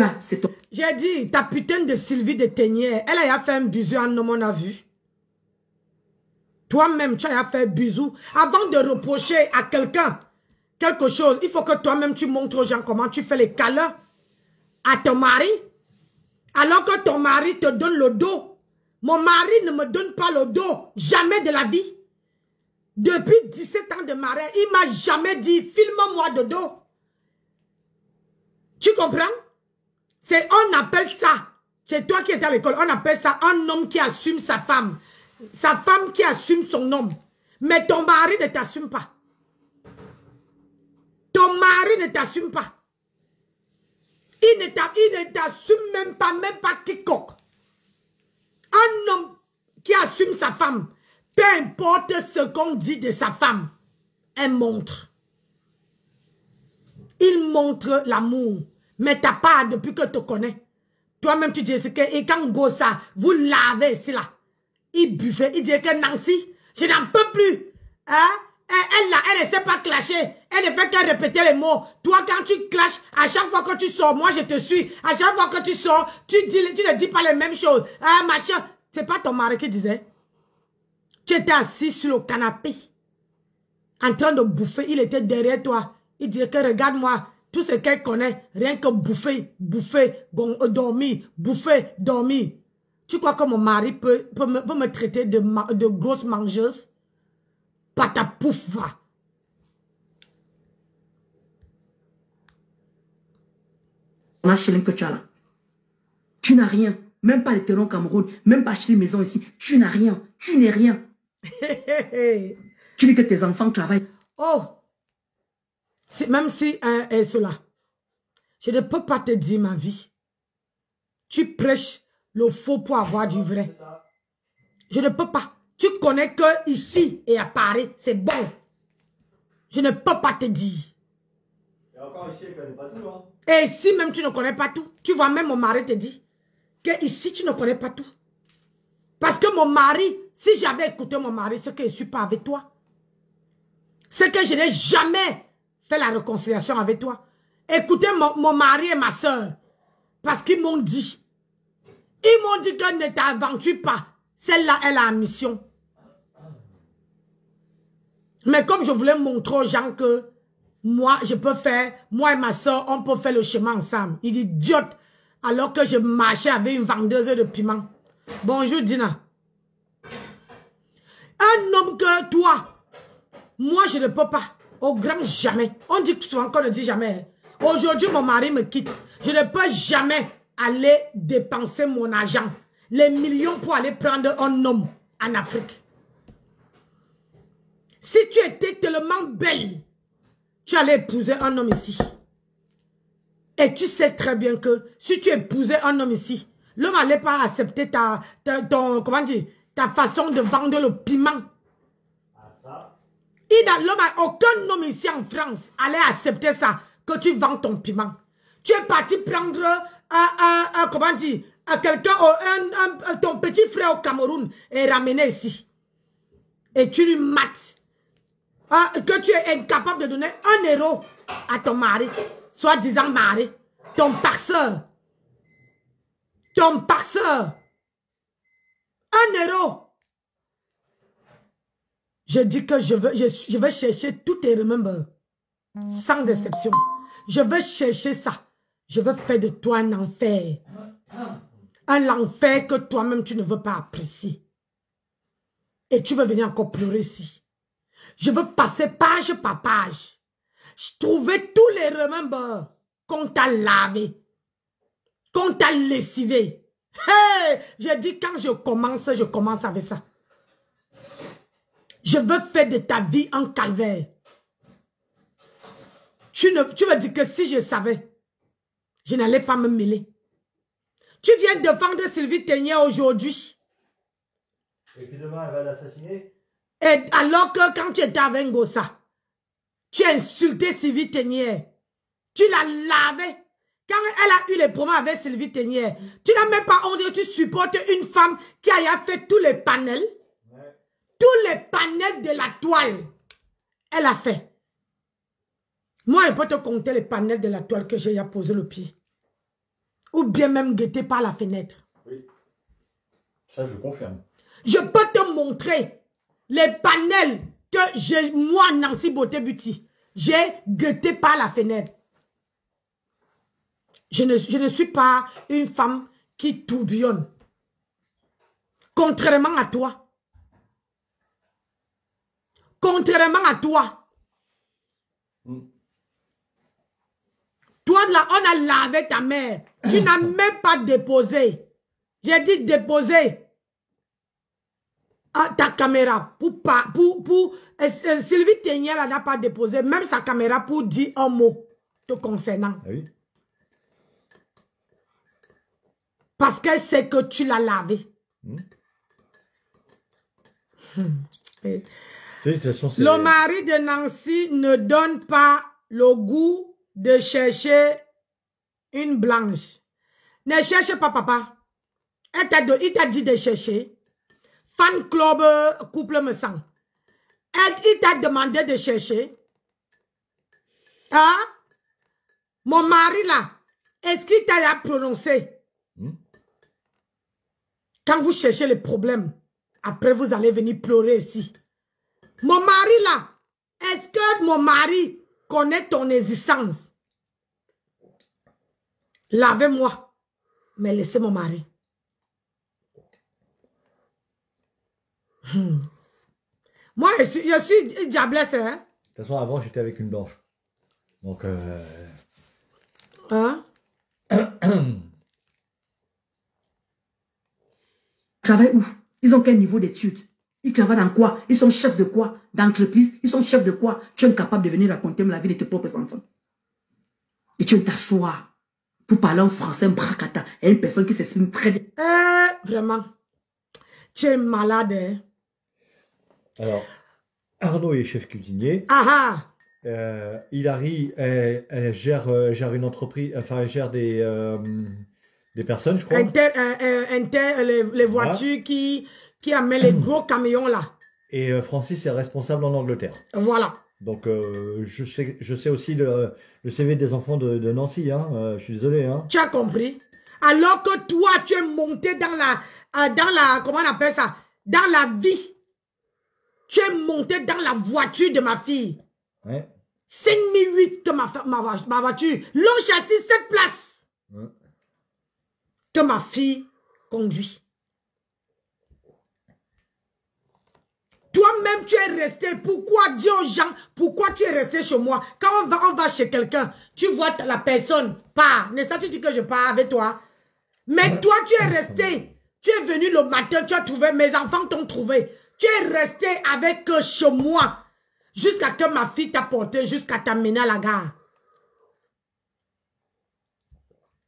Speaker 3: as, c'est ton...
Speaker 1: J'ai dit, ta putain de Sylvie de Ténière, elle a fait un bisou à un homme, on a vu. Toi-même, tu as fait un bisou. Avant de reprocher à quelqu'un quelque chose, il faut que toi-même, tu montres aux gens comment tu fais les câlins à ton mari. Alors que ton mari te donne le dos. Mon mari ne me donne pas le dos. Jamais de la vie. Depuis 17 ans de mariage, il m'a jamais dit, filme-moi de dos. Tu comprends? On appelle ça, c'est toi qui es à l'école, on appelle ça un homme qui assume sa femme. Sa femme qui assume son homme. Mais ton mari ne t'assume pas. Ton mari ne t'assume pas. Il ne t'assume même pas quiconque. Un homme qui assume sa femme, peu importe ce qu'on dit de sa femme, elle montre. Il montre l'amour. Mais ta part, depuis que tu te connais, toi-même tu dis que, et quand Gossa, vous lavez ici là, il buvait, il disait que Nancy, je n'en peux plus. Hein? Elle ne sait pas clasher. Elle ne fait que répéter les mots. Toi, quand tu clashes, à chaque fois que tu sors, moi je te suis. À chaque fois que tu sors, tu ne dis pas les mêmes choses. Ah, machin. C'est pas ton mari qui disait. Tu étais assis sur le canapé, en train de bouffer. Il était derrière toi. Il disait que regarde-moi. Tout ce qu'elle connaît, rien que bouffer, dormir, bouffer, dormir. Tu crois que mon mari peut me traiter de grosse mangeuse? Pas ta pouf, va.
Speaker 3: On a chez que tu as là. Tu n'as rien. Même pas les terrains au Cameroun. Même pas acheter une maison ici. Tu n'as rien. Tu n'es rien. Tu dis que tes enfants travaillent.
Speaker 1: Oh! Même si cela, je ne peux pas te dire ma vie. Tu prêches le faux pour avoir du vrai. Je ne peux pas. Tu connais que ici et à Paris, c'est bon. Je ne peux pas te dire.
Speaker 2: Et encore ici, elle ne connaît pas tout. Hein.
Speaker 1: Et ici même, tu ne connais pas tout. Tu vois, même mon mari te dit que ici, tu ne connais pas tout. Parce que mon mari, si j'avais écouté mon mari, c'est que je ne suis pas avec toi. C'est que je n'ai jamais fait la réconciliation avec toi. Écoutez mon mari et ma soeur. Parce qu'ils m'ont dit. Ils m'ont dit que ne t'aventure pas. Celle-là, elle a une mission. Mais comme je voulais montrer aux gens que moi, je peux faire, moi et ma soeur, on peut faire le chemin ensemble. Il dit, idiote, alors que je marchais avec une vendeuse de piment. Bonjour, Dina. Un homme que toi, moi, je ne peux pas. Au grand jamais. On dit souvent qu'on ne dit jamais. Aujourd'hui, mon mari me quitte. Je ne peux jamais aller dépenser mon argent, les millions pour aller prendre un homme en Afrique. Si tu étais tellement belle, tu allais épouser un homme ici. Et tu sais très bien que si tu épousais un homme ici, l'homme n'allait pas accepter ta façon de vendre le piment. Aucun homme ici en France allait accepter ça, que tu vends ton piment. Tu es parti prendre quelqu'un, ton petit frère au Cameroun et ramener ici. Et tu lui mates. Que tu es incapable de donner 1 euro à ton mari, soi-disant mari, ton passeur. Ton passeur. 1 euro. Je dis que je vais chercher tous tes remembers. Sans exception. Je vais chercher ça. Je vais faire de toi un enfer. Un enfer que toi-même tu ne veux pas apprécier. Et tu veux venir encore pleurer ici. Je veux passer page par page. Je trouvais tous les remembers qu'on t'a lavé. Qu'on t'a lessivé. Hey! J'ai dit quand je commence avec ça. Je veux faire de ta vie un calvaire. Tu veux dire que si je savais, je n'allais pas me mêler. Tu viens de vendre Sylvie Ténier aujourd'hui.
Speaker 2: Et puis demain, elle va l'assassiner.
Speaker 1: Et alors que quand tu étais avec Ngossa, tu as insulté Sylvie Ténier. Tu l'as lavé. Quand elle a eu les problèmes avec Sylvie Ténier, tu n'as même pas honte, tu supportes une femme qui a fait tous les panels. Ouais. Tous les panels de la toile. Elle a fait. Moi, je peux te compter les panels de la toile que j'ai posé le pied. Ou bien même guetté par la fenêtre.
Speaker 2: Oui. Ça, je confirme.
Speaker 1: Je peux te montrer les panels que j'ai, moi, Nancy Beauté Beauty, j'ai guetté par la fenêtre. Je ne suis pas une femme qui tourbillonne. Contrairement à toi. Contrairement à toi. Toi, là, on a lavé ta mère. Tu n'as même pas déposé. J'ai dit déposer ta caméra. Sylvie Ténier n'a pas déposé même sa caméra pour dire un mot te concernant. Oui. Parce qu'elle sait que tu l'as lavé. Le mari de Nancy ne donne pas le goût de chercher une blanche. Ne cherche pas, papa. Il t'a dit de chercher. Fan club couple me sang. Il t'a demandé de chercher. Hein? Mon mari là, est-ce qu'il t'a prononcé? Quand vous cherchez les problèmes, après vous allez venir pleurer ici. Mon mari là, est-ce que mon mari connaît ton existence? Lavez-moi, mais laissez mon mari. Moi, je suis diablesse, hein?
Speaker 2: De toute façon, avant, j'étais avec une blanche. Donc,
Speaker 1: Hein?
Speaker 3: Travaillent où? Ils ont quel niveau d'études? Ils travaillent dans quoi? Ils sont chefs de quoi? D'entreprise? Ils sont chefs de quoi? Tu es incapable de venir raconter la vie de tes propres enfants. Et tu viens t'asseoir pour parler en français, bracata, à une personne qui s'exprime très bien.
Speaker 1: Vraiment. Tu es malade, hein?
Speaker 2: Alors, Arnaud est chef cuisinier. Hilary, elle gère une entreprise, enfin, elle gère des personnes, je crois.
Speaker 1: Les voitures qui amènent les gros camions, là.
Speaker 2: Et Francis est responsable en Angleterre.
Speaker 1: Voilà.
Speaker 2: Donc, je sais aussi le CV des enfants de Nancy, hein. Je suis désolé, hein.
Speaker 1: Tu as compris? Alors que toi, tu es monté dans la, comment on appelle ça? Dans la vie. Tu es monté dans la voiture de ma fille.
Speaker 2: Ouais.
Speaker 1: 5008 que ma voiture. Long châssis, 7 places. Ouais. Que ma fille conduit. Toi-même, tu es resté. Pourquoi dire aux gens, pourquoi tu es resté chez moi? Quand on va chez quelqu'un, tu vois la personne part. N'est-ce pas, tu dis que je pars avec toi? Mais toi, tu es resté. Tu es venu le matin, tu as trouvé, mes enfants t'ont trouvé. Tu es resté avec eux chez moi. Jusqu'à que ma fille t'a porté, jusqu'à t'amener à la gare.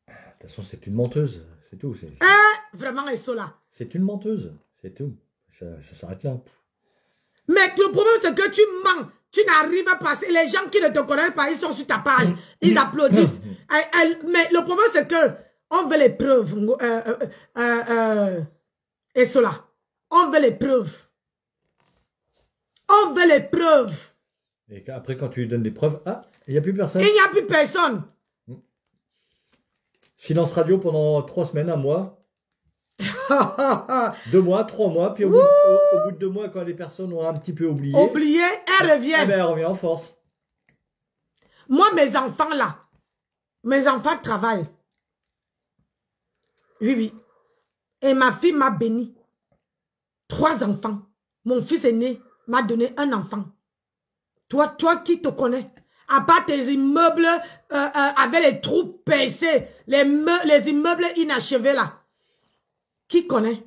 Speaker 2: De toute façon, c'est une menteuse. C'est tout.
Speaker 1: Vraiment, et cela.
Speaker 2: C'est une menteuse. C'est tout. Ça s'arrête là.
Speaker 1: Mais le problème, c'est que tu mens. Tu n'arrives pas. Les gens qui ne te connaissent pas, ils sont sur ta page. Ils applaudissent. Mais le problème, c'est que on veut les preuves. Et cela. On veut les preuves. On veut les preuves.
Speaker 2: Et après, quand tu lui donnes des preuves, il n'y a plus personne.
Speaker 1: Il n'y a plus personne.
Speaker 2: Silence radio pendant 3 semaines, 1 mois. 2 mois, 3 mois. Puis au bout de 2 mois, quand les personnes ont un petit peu oublié.
Speaker 1: Oublié, elle revient.
Speaker 2: Eh ben, elle revient en force.
Speaker 1: Moi, mes enfants là. Mes enfants travaillent. Oui, oui. Et ma fille m'a béni. 3 enfants. Mon fils aîné m'a donné 1 enfant. Toi qui te connais? À part tes immeubles avec les trous percés, les immeubles inachevés là. Qui connaît?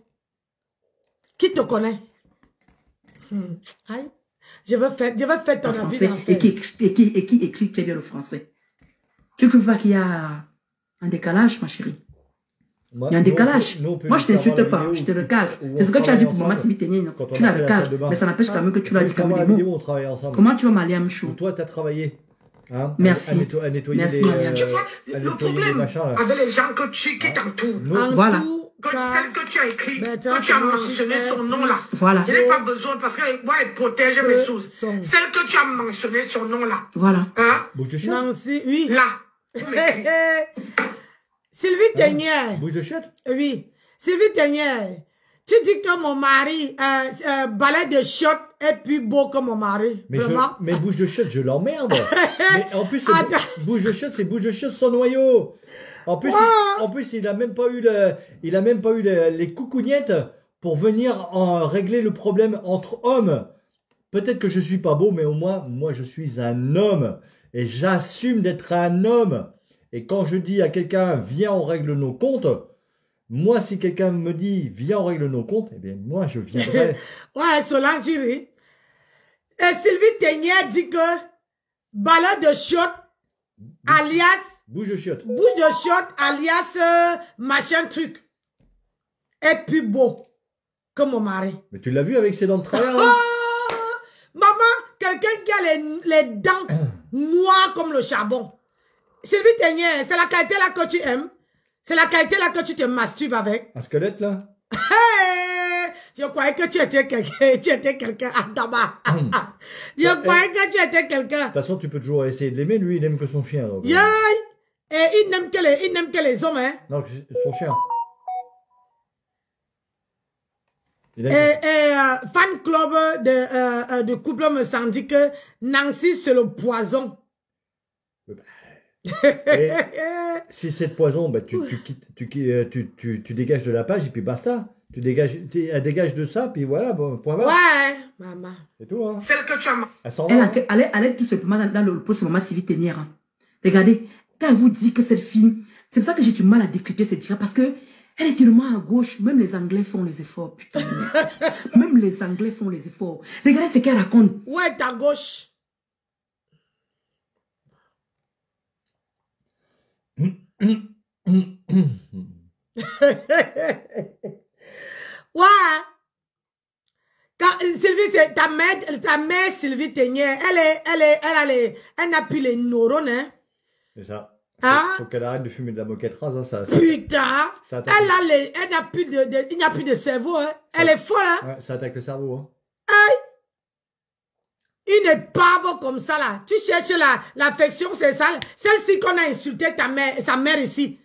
Speaker 1: Qui te connaît? Aïe. Je veux faire ton avis.
Speaker 3: Et qui écrit très bien le français. Tu ne trouves pas qu'il y a un décalage, ma chérie? Il y a un décalage. Moi, je ne t'insulte pas, je te recadre. C'est ce que tu as dit pour Maman Sibiteni. Tu la recadres, mais ça n'empêche quand même que tu l'as dit comme des mots. Comment tu vas m'aller à Michou?
Speaker 2: Toi, tu as travaillé. Hein,
Speaker 3: merci.
Speaker 2: À nettoyer
Speaker 3: merci,
Speaker 2: les,
Speaker 1: tu vois, le problème avec les gens qui t'entourent.
Speaker 3: Voilà.
Speaker 1: Celle que tu as écrit, que tu as mentionné son nom là.
Speaker 3: Voilà.
Speaker 1: Je n'ai pas besoin parce que moi, elle protège mes sources. Celle que tu as mentionné son nom là.
Speaker 3: Voilà.
Speaker 1: Hein?
Speaker 2: Bouche de chiotte.
Speaker 1: Nancy, oui. Là. Sylvie Teignère.
Speaker 2: Bouche de chiotte.
Speaker 1: Oui. Sylvie Teignère. Tu dis que mon mari, balai de chiotte est plus beau que mon mari.
Speaker 2: Mais bouche de chiotte, je l'emmerde. Mais en plus, bouche de chiotte, c'est bouche de chiotte sans noyau. En plus, il a même pas eu les coucougnettes pour venir régler le problème entre hommes. Peut-être que je suis pas beau, mais au moins, moi, je suis un homme. Et j'assume d'être un homme. Et quand je dis à quelqu'un, viens, on règle nos comptes, moi, si quelqu'un me dit, viens, on règle nos comptes, eh bien, moi, je viendrai.
Speaker 1: Ouais, Solange, et Sylvie Teignère dit que balai de chiotte, alias
Speaker 2: bouche de chiotte.
Speaker 1: Bouche de chiotte, alias machin truc, est plus beau que mon mari.
Speaker 2: Mais tu l'as vu avec ses dents de travers, là?
Speaker 1: Maman, quelqu'un qui a les dents noires comme le charbon. Sylvie Teignère, c'est la qualité là que tu aimes. C'est la qualité là que tu te masturbes avec.
Speaker 2: Un squelette là?
Speaker 1: Hey, je croyais que tu étais quelqu'un à tabac. Je croyais que tu étais quelqu'un.
Speaker 2: De toute façon, tu peux toujours essayer de l'aimer. Lui, il n'aime que son chien. Donc,
Speaker 1: et il n'aime que les hommes. Hein.
Speaker 2: Non, son chien.
Speaker 1: Fan club de couple me semble dit que Nancy, c'est le poison.
Speaker 2: Et si c'est de poison, bah, tu dégages de la page et puis basta. Tu dégages de ça, puis voilà, bon, point barre.
Speaker 1: Ouais, maman.
Speaker 2: C'est tout, hein.
Speaker 1: Celle que tu as.
Speaker 3: Elle est tout simplement dans le poste Maman Sylvie Teignère. Hein. Regardez, quand elle vous dit que cette fille, c'est pour ça que j'ai du mal à décrypter cette tirade, parce que elle est tellement à gauche, même les Anglais font les efforts, putain. Même les Anglais font les efforts. Regardez ce qu'elle raconte.
Speaker 1: Ouais, ta gauche. Ouais. Sylvie, c'est ta mère Sylvie Teignère, elle n'a plus les neurones, hein.
Speaker 2: C'est ça.
Speaker 1: Hein?
Speaker 2: Faut qu'elle arrête de fumer de la moquette rase, hein, ça.
Speaker 1: Putain! Elle n'a plus il n'y a plus de cerveau, hein. Elle est folle, hein.
Speaker 2: Ouais, ça attaque le cerveau, hein.
Speaker 1: Aïe! Une pave comme ça, là. Tu cherches l'affection, c'est ça. Celle-ci qu'on a insulté sa mère ici.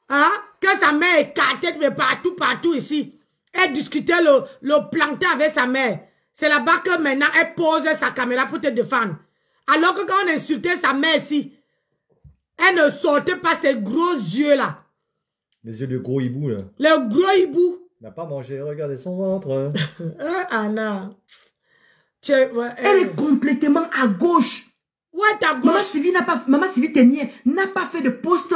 Speaker 1: Hein? Que sa mère écartait, mais partout ici. Elle discutait le plantain avec sa mère. C'est là-bas que maintenant, elle pose sa caméra pour te défendre. Alors que quand on insultait sa mère ici, elle ne sortait pas ses gros yeux, là.
Speaker 2: Les yeux de gros hibou, là.
Speaker 1: Le gros hibou.
Speaker 2: N'a pas mangé, regardez son ventre.
Speaker 1: Anna.
Speaker 3: Elle est complètement à gauche.
Speaker 1: Ouais, ta gauche.
Speaker 3: Maman Sylvie Teignère n'a pas fait de post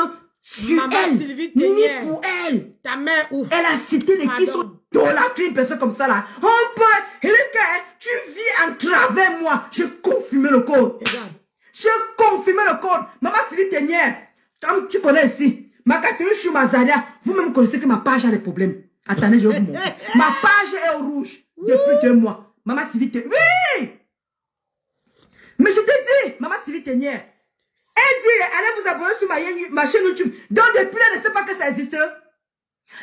Speaker 3: sur elle, ni pour elle.
Speaker 1: Ta mère où?
Speaker 3: Elle a cité des qui sont idolâtrés, une personne comme ça là. On peut, tu vis en travers moi. J'ai confirmé le code. J'ai confirmé le code. Maman Sylvie Ténière, comme tu connais ici, ma Catherine Choumazaria, vous-même connaissez que ma page a des problèmes. Attendez, je vais vous montrer. Ma page est au rouge depuis 2 mois. Maman Sylvie Ténière. Oui! Mais je te dis, Maman Sylvie Ténière, elle dit, allez vous abonner sur ma chaîne YouTube. Donc depuis là, elle ne sait pas que ça existe.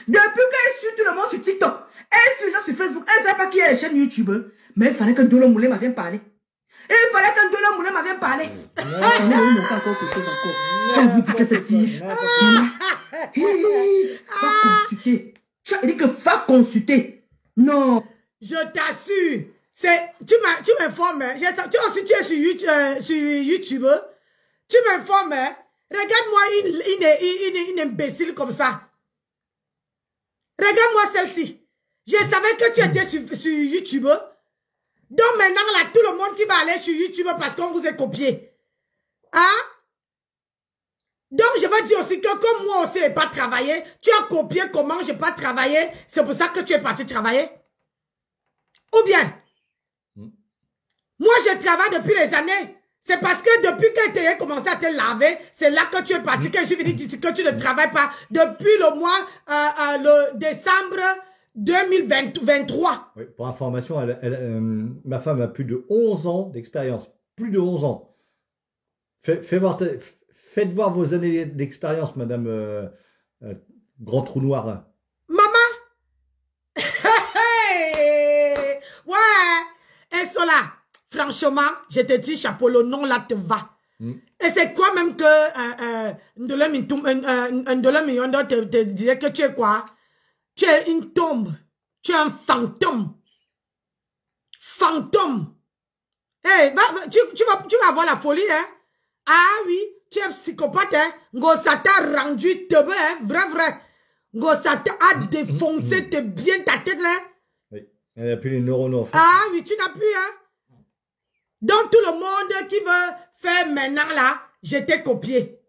Speaker 3: Depuis qu'elle suit tout le monde sur TikTok, elle suit les gens sur Facebook, elle ne sait pas qui est la chaîne YouTube. Mais il fallait qu'un Dolo Moulin m'avienne parler. Il fallait qu'un Dolo Moulin m'avienne parler. On a eu encore quelque chose encore. Quand vous dites que cette fille, va consulter. Tu as dit que va consulter. Non.
Speaker 1: Je t'assure. Tu m'informes. Tu aussi tu es sur YouTube. Tu m'informes. Regarde-moi une imbécile comme ça. Regarde-moi celle-ci. Je savais que tu étais sur YouTube. Donc maintenant, là, tout le monde qui va aller sur YouTube parce qu'on vous a copié. Hein? Donc je veux dire aussi que comme moi aussi je n'ai pas travaillé, tu as copié comment je n'ai pas travaillé. C'est pour ça que tu es parti travailler. Ou bien, moi je travaille depuis les années. C'est parce que depuis que tu as commencé à te laver, c'est là que tu es parti, que je vais dire que tu ne travailles pas depuis le mois, le décembre 2023.
Speaker 2: Oui, pour information, ma femme a plus de 11 ans d'expérience. Plus de 11 ans. Faites voir vos années d'expérience, madame Grand Trou Noir.
Speaker 1: Maman! Ouais! Elles sont là. Franchement, je te dis, chapeau, le nom là te va. Et c'est quoi même que un te disait que tu es quoi? Tu es une tombe. Tu es un fantôme. Fantôme. Hey, tu vas voir la folie, hein? Ah oui, tu es psychopathe, hein? Ngosa t'a rendu teubé, hein? Vrai. Ngosa t'a défoncé bien ta tête, là.
Speaker 2: Oui, elle n'a plus les neurones en fait.
Speaker 1: Ah oui, tu n'as plus, hein? Donc tout le monde qui veut faire maintenant, là, je t'ai copié.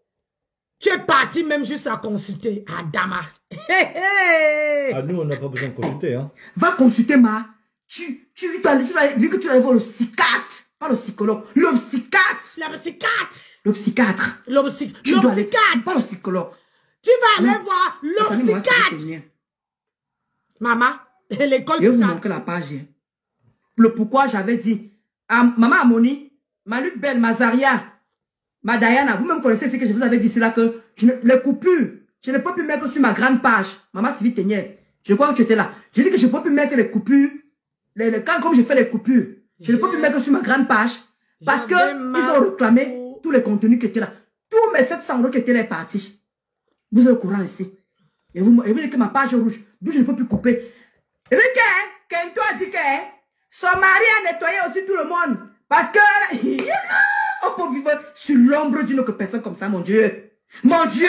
Speaker 1: Tu es parti même juste à consulter. Adama.
Speaker 2: Ah, nous, on n'a pas besoin de consulter, hein.
Speaker 3: Va consulter, ma. Vu que tu vas aller voir le psychiatre. Pas le psychologue. Le psychiatre.
Speaker 1: Le psychiatre.
Speaker 3: Le psychiatre.
Speaker 1: Le psychiatre.
Speaker 3: Pas le psychologue.
Speaker 1: Tu vas aller voir le psychiatre. Maman, l'école.
Speaker 3: Je vais vous montrer la page. Le pourquoi j'avais dit. Maman Amoni, ma Luc Belle, ma Zaria, ma Diana, vous-même connaissez ce que je vous avais dit, c'est là que les coupures, je ne peux plus mettre sur ma grande page. Maman Sylvie Ténière, je crois que tu étais là. J'ai dit que je ne peux plus mettre les coupures, comme je fais les coupures, je ne peux plus mettre sur ma grande page parce que ils ont réclamé tous les contenus qui étaient là. Tous mes 700 € qui étaient là partis. Vous êtes au courant ici. Et vous dites que ma page est rouge, d'où je ne peux plus couper. Et puis, Kento a dit que son mari a nettoyé aussi tout le monde. Parce que on peut vivre sur l'ombre d'une autre personne comme ça, mon Dieu. Mon Dieu.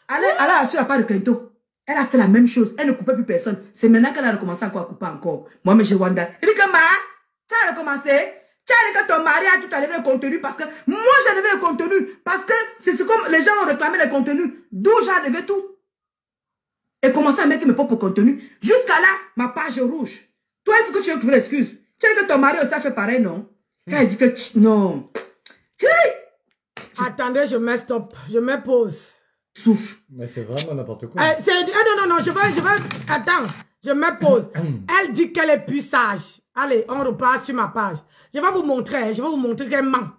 Speaker 3: Elle sur la part de Kento. Elle a fait la même chose. Elle ne coupait plus personne. C'est maintenant qu'elle a recommencé encore à couper encore. Moi, mais je wonder. Et puis que tu as recommencé. Tu as dit que ton mari a tout enlevé le contenu parce que moi j'ai enlevé le contenu. Parce que c'est comme les gens ont réclamé le contenu. D'où j'ai enlevé tout. Et commencé à mettre mes propres contenus. Jusqu'à là, ma page est rouge. Toi, il faut que tu aies trouvé l'excuse. Tu sais que ton mari aussi a fait pareil, non? Quand il dit que non.
Speaker 1: Attendez, je mets stop. Je mets pause.
Speaker 2: Souffle. Mais c'est vraiment n'importe quoi.
Speaker 1: Non, je veux. Attends, je mets pause. Elle dit qu'elle est plus sage. Allez, on repart sur ma page. Je vais vous montrer. Je vais vous montrer qu'elle ment.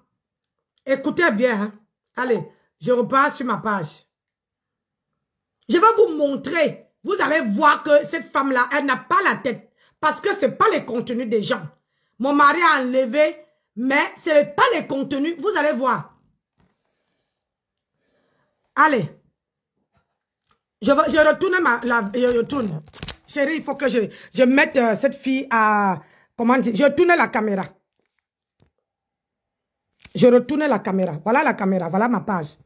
Speaker 1: Écoutez bien. Hein. Allez, je repars sur ma page. Je vais vous montrer. Vous allez voir que cette femme-là, elle n'a pas la tête. Parce que ce n'est pas les contenus des gens. Mon mari a enlevé, mais ce n'est pas les contenus. Vous allez voir. Allez. Je retourne je retourne. Chérie, il faut que je mette cette fille à... Comment dire? Je tourne la caméra. Je retourne la caméra. Voilà la caméra. Voilà ma page.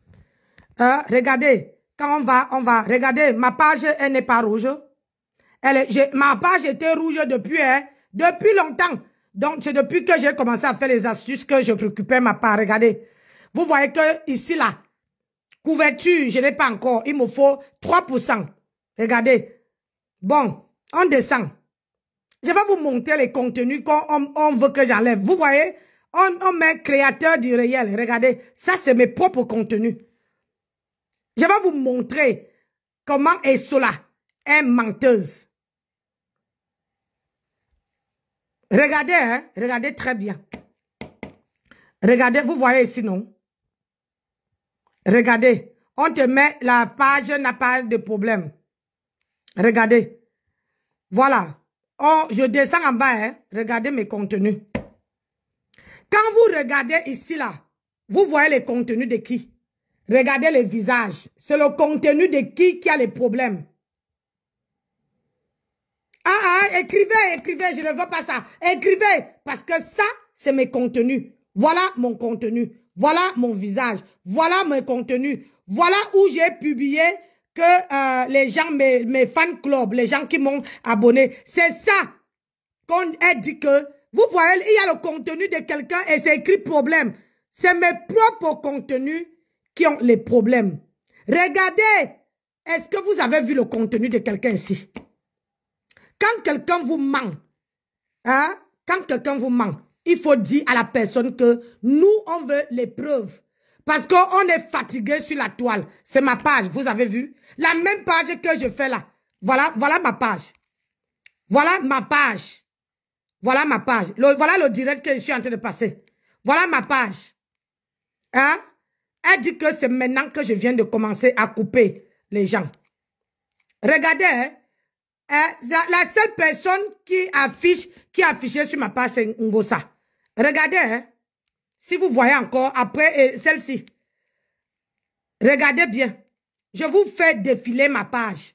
Speaker 1: Regardez. Quand on va. Regardez, ma page, elle n'est pas rouge. Ma page était rouge depuis longtemps. Donc, c'est depuis que j'ai commencé à faire les astuces que je récupère ma part. Regardez. Vous voyez que ici, là, Couverture, je n'ai pas encore. Il me faut 3%. Regardez. Bon, on descend. Je vais vous montrer les contenus qu'on veut que j'enlève. Vous voyez, on met créateur du réel. Regardez, ça c'est mes propres contenus. Je vais vous montrer comment Esola est menteuse. Regardez, hein, regardez très bien. Regardez, vous voyez ici, non? Regardez, on te met la page, n'a pas de problème. Regardez. Voilà. Oh, je descends en bas, hein. Regardez mes contenus. Quand vous regardez ici, là, vous voyez les contenus de qui? Regardez les visages. C'est le contenu de qui a les problèmes. Écrivez, écrivez, je ne veux pas ça. Écrivez, parce que ça, c'est mes contenus. Voilà mon contenu. Voilà mon visage. Voilà mes contenus. Voilà où j'ai publié que les gens, mes fan clubs, les gens qui m'ont abonné, c'est ça qu'on a dit que, vous voyez, il y a le contenu de quelqu'un et c'est écrit problème. C'est mes propres contenus qui ont les problèmes. Regardez, est-ce que vous avez vu le contenu de quelqu'un ici? Quand quelqu'un vous ment, hein, quand quelqu'un vous ment, il faut dire à la personne que nous, on veut les preuves. Parce qu'on est fatigué sur la toile. C'est ma page, vous avez vu? La même page que je fais là. Voilà, voilà ma page. Voilà ma page. Voilà ma page. Voilà le direct que je suis en train de passer. Voilà ma page. Hein? Elle dit que c'est maintenant que je viens de commencer à couper les gens. Regardez, hein? La seule personne qui affichait sur ma page, c'est Ngosa. Regardez, hein? Si vous voyez encore, après celle-ci. Regardez bien. Je vous fais défiler ma page.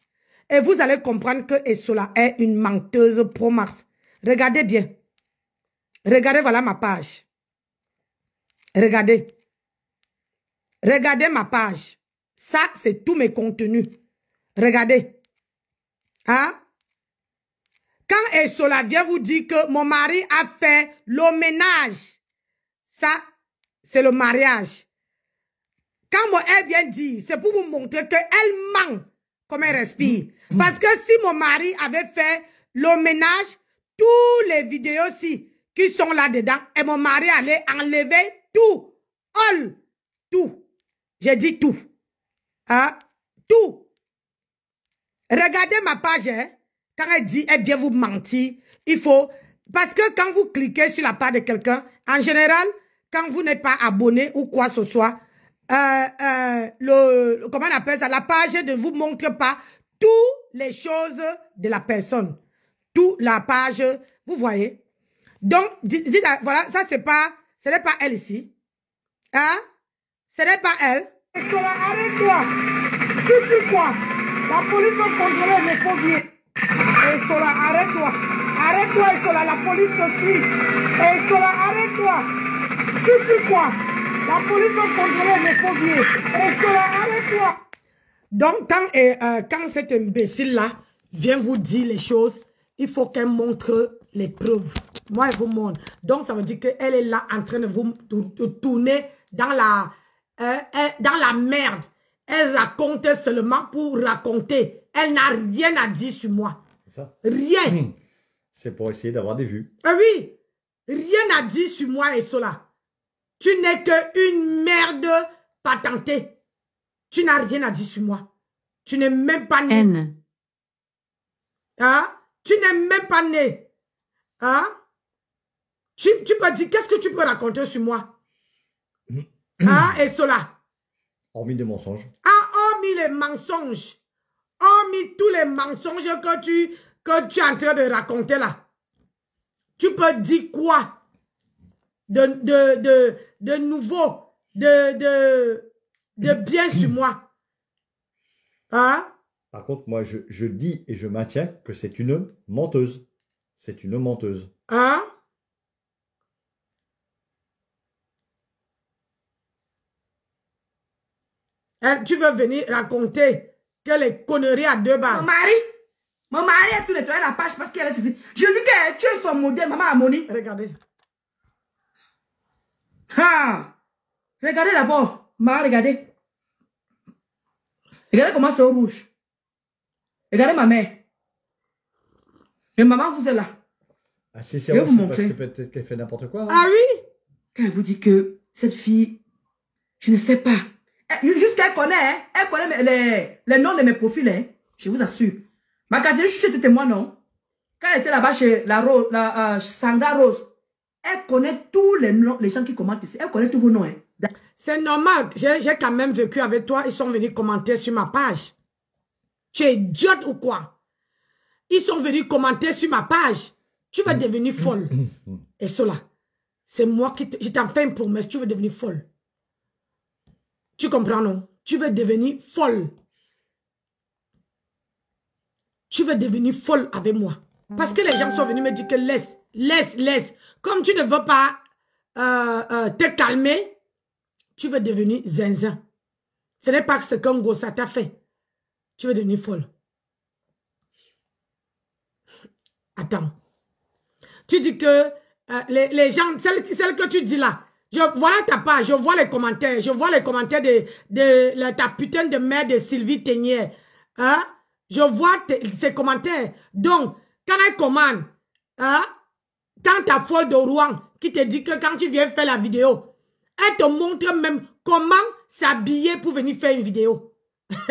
Speaker 1: Et vous allez comprendre que Esola est une menteuse pro Mars. Regardez bien. Regardez, voilà ma page. Regardez. Regardez ma page. Ça, c'est tous mes contenus. Regardez. Hein? Quand Esola vient vous dire que mon mari a fait le ménage, ça, c'est le mariage. Quand elle vient dire, c'est pour vous montrer qu'elle ment comme elle respire. Parce que si mon mari avait fait le ménage, tous les vidéos-ci qui sont là-dedans, et mon mari allait enlever tout. All. Tout. J'ai dit tout. Hein? Tout. Regardez ma page, hein? Quand elle dit, elle vient vous mentir, il faut... Parce que quand vous cliquez sur la page de quelqu'un, en général, quand vous n'êtes pas abonné ou quoi que ce soit, comment on appelle ça? La page ne vous montre pas toutes les choses de la personne. Toute la page, vous voyez? Donc, voilà, ça c'est pas, ce n'est pas elle ici. Hein? Ce n'est pas elle. Arrête-toi. Tu fais quoi? La police va contrôler les phobie. Esola, arrête-toi. Arrête-toi, Esola, la police te suit. Esola, arrête-toi. Tu fais quoi? La police va contrôler mes phobie. Esola, arrête-toi. Donc, quand cet imbécile-là vient vous dire les choses, il faut qu'elle montre les preuves. Moi, elle vous montre. Donc, ça veut dire qu'elle est là en train de vous tourner dans la merde. Elle raconte seulement pour raconter. Elle n'a rien à dire sur moi. Ça. Rien.
Speaker 2: C'est pour essayer d'avoir des vues.
Speaker 1: Ah oui. Rien à dire sur moi, Esola. Tu n'es qu'une merde patentée. Tu n'as rien à dire sur moi. Tu n'es même pas né. Hein? Tu n'es même pas né. Hein? Tu peux dire, qu'est-ce que tu peux raconter sur moi? Hein, Esola?
Speaker 2: Hormis des mensonges.
Speaker 1: Ah, hormis les mensonges. Hormis tous les mensonges que tu es en train de raconter là. Tu peux dire quoi? De nouveau. De bien sur moi. Hein?
Speaker 2: Par contre, moi, je dis et je maintiens que c'est une menteuse. C'est une menteuse.
Speaker 1: Hein? Tu veux venir raconter que les conneries à deux balles.
Speaker 3: Mon mari a tout nettoyé la page parce qu'elle avait ceci. Je dis qu'elle tue son modèle, maman Amoni.
Speaker 1: Regardez.
Speaker 3: Ah! Regardez d'abord. Maman, regardez. Regardez comment c'est au rouge. Regardez ma mère. Et maman, vous êtes là.
Speaker 2: Ah, si c'est rouge, c'est parce que peut-être qu'elle fait n'importe quoi. Hein.
Speaker 1: Ah oui?
Speaker 3: Quand elle vous dit que cette fille, je ne sais pas. Juste qu'elle connaît, hein, elle connaît les noms de mes profils, hein, je vous assure. Ma Catherine, je suis témoin, non? Quand elle était là-bas chez Sandra Rose, elle connaît tous les noms, les gens qui commentent ici. Elle connaît tous vos noms, hein.
Speaker 1: C'est normal. J'ai quand même vécu avec toi. Ils sont venus commenter sur ma page. Tu es idiote ou quoi? Ils sont venus commenter sur ma page. Tu vas devenir folle. Et cela, c'est moi qui je t'en fais une promesse. Tu vas devenir folle. Tu comprends, non? Tu vas devenir folle. Tu vas devenir folle avec moi. Parce que les gens sont venus me dire que laisse. Comme tu ne veux pas te calmer, tu veux devenir zinzin. Ce n'est pas ce qu'un gros ça t'a fait. Tu veux devenir folle. Attends. Tu dis que les gens, celle que tu dis là, voilà ta page, je vois les commentaires, de ta putain de mère de Sylvie Ténière. Hein? Je vois ces commentaires. Donc, quand elle commande, hein? Quand ta folle de Rouen qui te dit que quand tu viens faire la vidéo, elle te montre même comment s'habiller pour venir faire une vidéo. On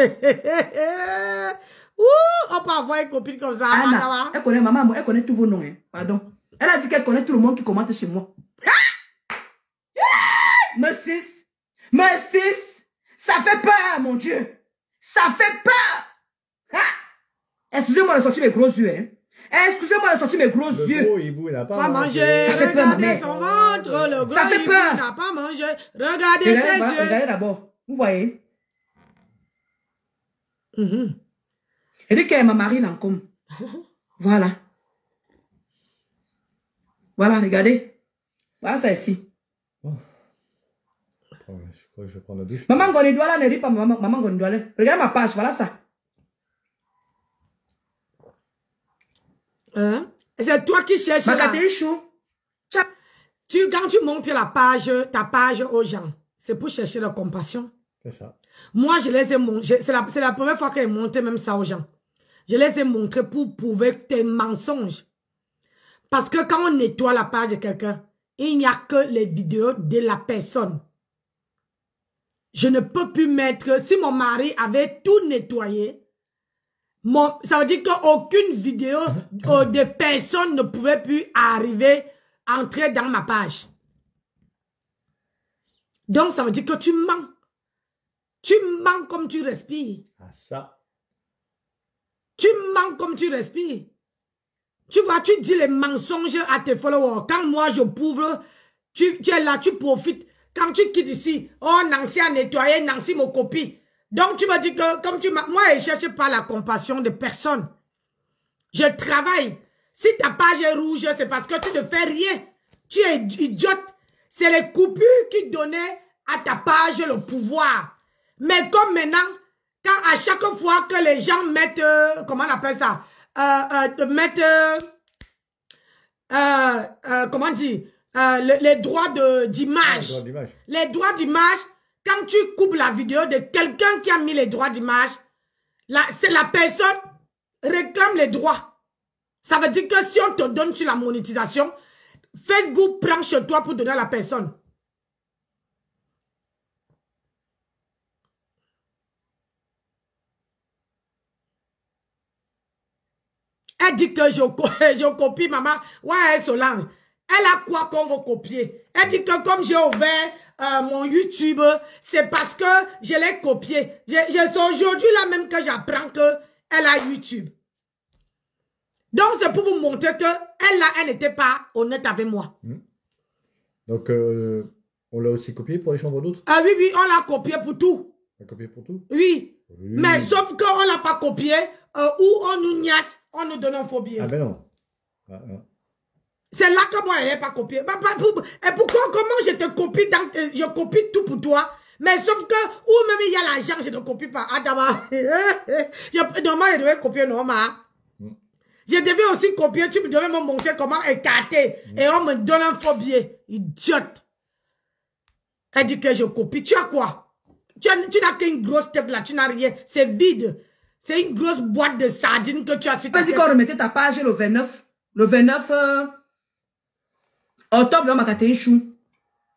Speaker 1: peut avoir une copine comme ça.
Speaker 3: Anna, elle connaît maman, elle connaît tous vos noms. Hein. Pardon. Elle a dit qu'elle connaît tout le monde qui commente chez moi. Merci. Ça fait peur, mon Dieu. Ça fait peur. Excusez-moi de sortir mes gros yeux. Hein. Excusez-moi de sortir mes gros yeux.
Speaker 2: Le gros hibou, il n'a pas
Speaker 1: mangé.
Speaker 3: Ça fait peur, ma mère.
Speaker 1: Son ventre, le gros
Speaker 3: ça fait peur.
Speaker 1: Il n'a pas mangé. Regardez ses yeux.
Speaker 3: Regardez d'abord. Vous voyez? Elle dit qu'elle m'a marié là comme. Voilà. Voilà, regardez. Voilà ça ici.
Speaker 2: Oh. Je crois que je vais prendre la douche.
Speaker 3: Maman Gondouala ne dit pas maman Gondouala. Regardez ma page, voilà ça.
Speaker 1: Hein? C'est toi qui cherches là. Quand tu montres ta page aux gens, c'est pour chercher la compassion.
Speaker 2: C'est ça.
Speaker 1: Moi, je les ai montrés. C'est la première fois que j'ai montré même ça aux gens. Je les ai montrés pour prouver tes mensonges. Parce que quand on nettoie la page de quelqu'un, il n'y a que les vidéos de la personne. Je ne peux plus mettre... Si mon mari avait tout nettoyé, ça veut dire qu'aucune vidéo de personne ne pouvait plus entrer dans ma page. Donc, ça veut dire que tu mens. Tu mens comme tu respires.
Speaker 2: Ah, ça.
Speaker 1: Tu mens comme tu respires. Tu vois, tu dis les mensonges à tes followers. Quand moi, je prouve, tu es là, tu profites. Quand tu quittes ici, oh, Nancy a nettoyé, Nancy me copie. Donc, tu me dis que, comme tu m'as... Moi, je ne cherche pas la compassion de personne. Je travaille. Si ta page est rouge, c'est parce que tu ne fais rien. Tu es idiote. C'est les coupures qui donnaient à ta page le pouvoir. Mais comme maintenant, quand à chaque fois que les gens mettent... comment on appelle ça? Comment on dit? Les droits d'image. Les droits d'image, quand tu coupes la vidéo de quelqu'un qui a mis les droits d'image, c'est la personne réclame les droits. Ça veut dire que si on te donne sur la monétisation, Facebook prend chez toi pour donner à la personne. Elle dit que je copie maman. Ouais, Solange. Elle a quoi qu'on va copier? Elle dit que comme j'ai ouvert mon YouTube, c'est parce que je l'ai copié. C'est aujourd'hui là même que j'apprends qu'elle a YouTube. Donc c'est pour vous montrer que elle n'était pas honnête avec moi.
Speaker 2: Donc on l'a aussi copié pour les chambres d'autres? Ah
Speaker 1: oui, oui, on l'a copié pour tout.
Speaker 2: On l'a copié pour tout?
Speaker 1: Oui. Mais sauf qu'on ne l'a pas copié, ou on nous niasse, on nous donne un faux billet.
Speaker 2: Ah ben non. Ah, non.
Speaker 1: C'est là que moi, elle n'est pas copiée. Et pourquoi, comment je te copie, je copie tout pour toi, mais sauf que, ou même il y a l'argent, je ne copie pas. Ah d'abord, normal, je devais copier normal. Je devais aussi copier, tu me devais me montrer comment écarter, et on me donne un faux billet. Idiote. Elle dit que je copie. Tu as quoi? Tu n'as qu'une grosse tête là, tu n'as rien. C'est vide. C'est une grosse boîte de sardines que tu as sur ta tête.
Speaker 3: Tu peux dire qu'on remettait ta page le 29 octobre dans Makatéi Chou.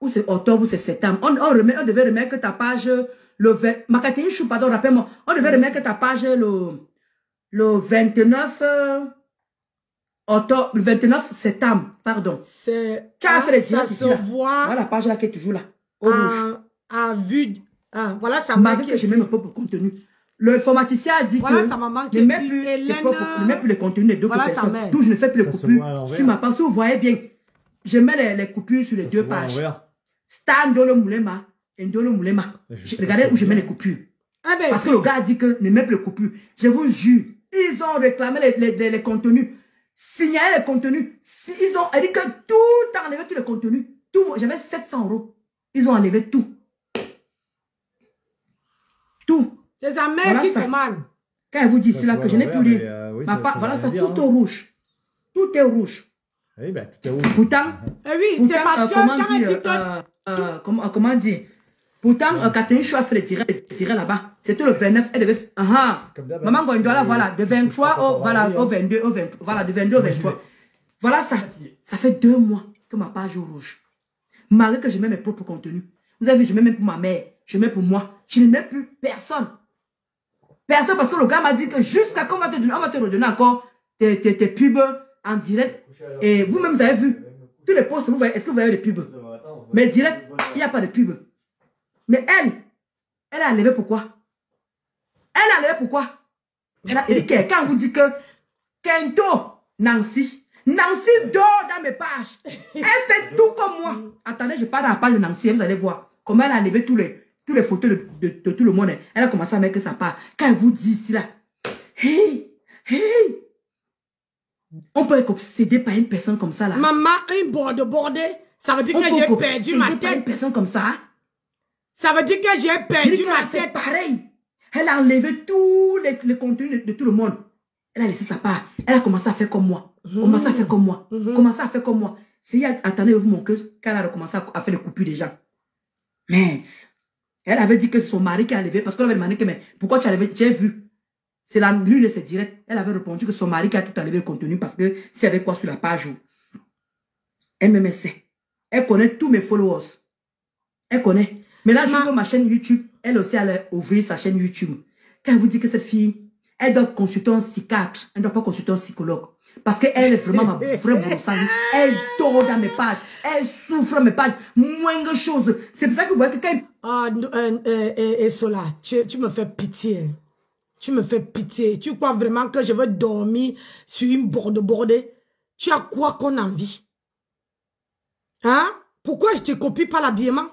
Speaker 3: Ou c'est octobre ou c'est septembre. On devait remettre ta page le 20... Makatéi Chou, pardon, rappelle-moi. On devait remettre ta page le 29... octobre, le 29 septembre, pardon.
Speaker 1: C'est...
Speaker 3: Tu as fait les
Speaker 1: ça se voit...
Speaker 3: Voilà la page là qui est toujours là, au rouge.
Speaker 1: À vue... voilà, ça
Speaker 3: m'a que j'ai même un peu pour contenu. Le informaticien a dit
Speaker 1: voilà,
Speaker 3: que
Speaker 1: ça m'a manqué.
Speaker 3: ne met plus les contenus des deux
Speaker 1: voilà,
Speaker 3: personnes. Donc je ne fais plus les coupures sur ma page. Si vous voyez bien, je mets les coupures sur les deux pages. Stan Dolo Moulema et Dolo Moulema. Regardez où je mets les coupures. Parce que le gars a dit que ne met plus les coupures. Je vous jure, ils ont réclamé les contenus. Signalé les contenus. Ils ont dit que tout a enlevé tous les contenus. J'avais 700 €. Ils ont enlevé tout. Tout.
Speaker 1: C'est sa mère voilà qui commande.
Speaker 3: Quand elle vous dit cela, que je n'ai plus rien. Voilà ça, tout est rouge. Tout est rouge.
Speaker 2: Oui, ben, tout est rouge.
Speaker 3: Pourtant,
Speaker 1: oui, c'est parce que
Speaker 3: comment dire, pourtant, Catherine Chou a fait les tirets là-bas. C'était le 29, elle devait... Maman Gondola, voilà, de 23 au 22, voilà, de 22 au 23. Voilà ça. Ça fait 2 mois que ma page est rouge. Malgré que je mets mes propres contenus. Vous avez vu, je mets même pour ma mère, je mets pour moi. Je ne mets plus personne. Personne, parce que le gars m'a dit que jusqu'à quand on va te redonner encore tes pubs en direct. Et vous-même, vous avez vu tous les posts, est-ce que vous avez des pubs? Mais direct, il n'y a pas de pubs. Mais elle a enlevé pourquoi? Elle a enlevé pourquoi? Quand on vous dit que Kento, Nancy dort dans mes pages. Elle fait tout comme moi. Attendez, je parle dans la page de Nancy, vous allez voir comment elle a enlevé tous les photos de tout le monde. Elle a commencé à mettre sa part. Quand elle vous dit ici là, hey, on peut être obsédé par une personne comme ça là.
Speaker 1: Maman, une bordée, ça veut dire que j'ai perdu ma tête.
Speaker 3: Par une personne comme ça.
Speaker 1: Ça veut dire que j'ai perdu ma tête.
Speaker 3: Pareil. Elle a enlevé tous les contenus de tout le monde. Elle a laissé sa part. Elle a commencé à faire comme moi. Commencé à faire comme moi. Si attendez-vous mon cœur, quand elle a recommencé à faire les coupures des gens. Mais elle avait dit que c'est son mari qui a enlevé, parce qu'elle avait demandé que, mais pourquoi tu as enlevé? J'ai vu. C'est l'une de ses directs. Elle avait répondu que son mari qui a tout enlevé le contenu, parce que s'il y avait quoi sur la page, elle me sait. Elle connaît tous mes followers. Elle connaît. Mais là, je veux ma chaîne YouTube. Elle aussi, elle a ouvert sa chaîne YouTube. Quand elle vous dit que cette fille, elle doit consulter un psychiatre, elle ne doit pas consulter un psychologue. Parce qu'elle est vraiment ma vraie brossage. Elle dort dans mes pages. Elle souffre dans mes pages. Moindre chose. C'est pour ça que vous voyez que quand...
Speaker 1: Sola, tu me fais pitié. Tu me fais pitié. Tu crois vraiment que je veux dormir sur une bordée? Tu as quoi qu'on a envie? Hein? Pourquoi je te copie pas l'habillement?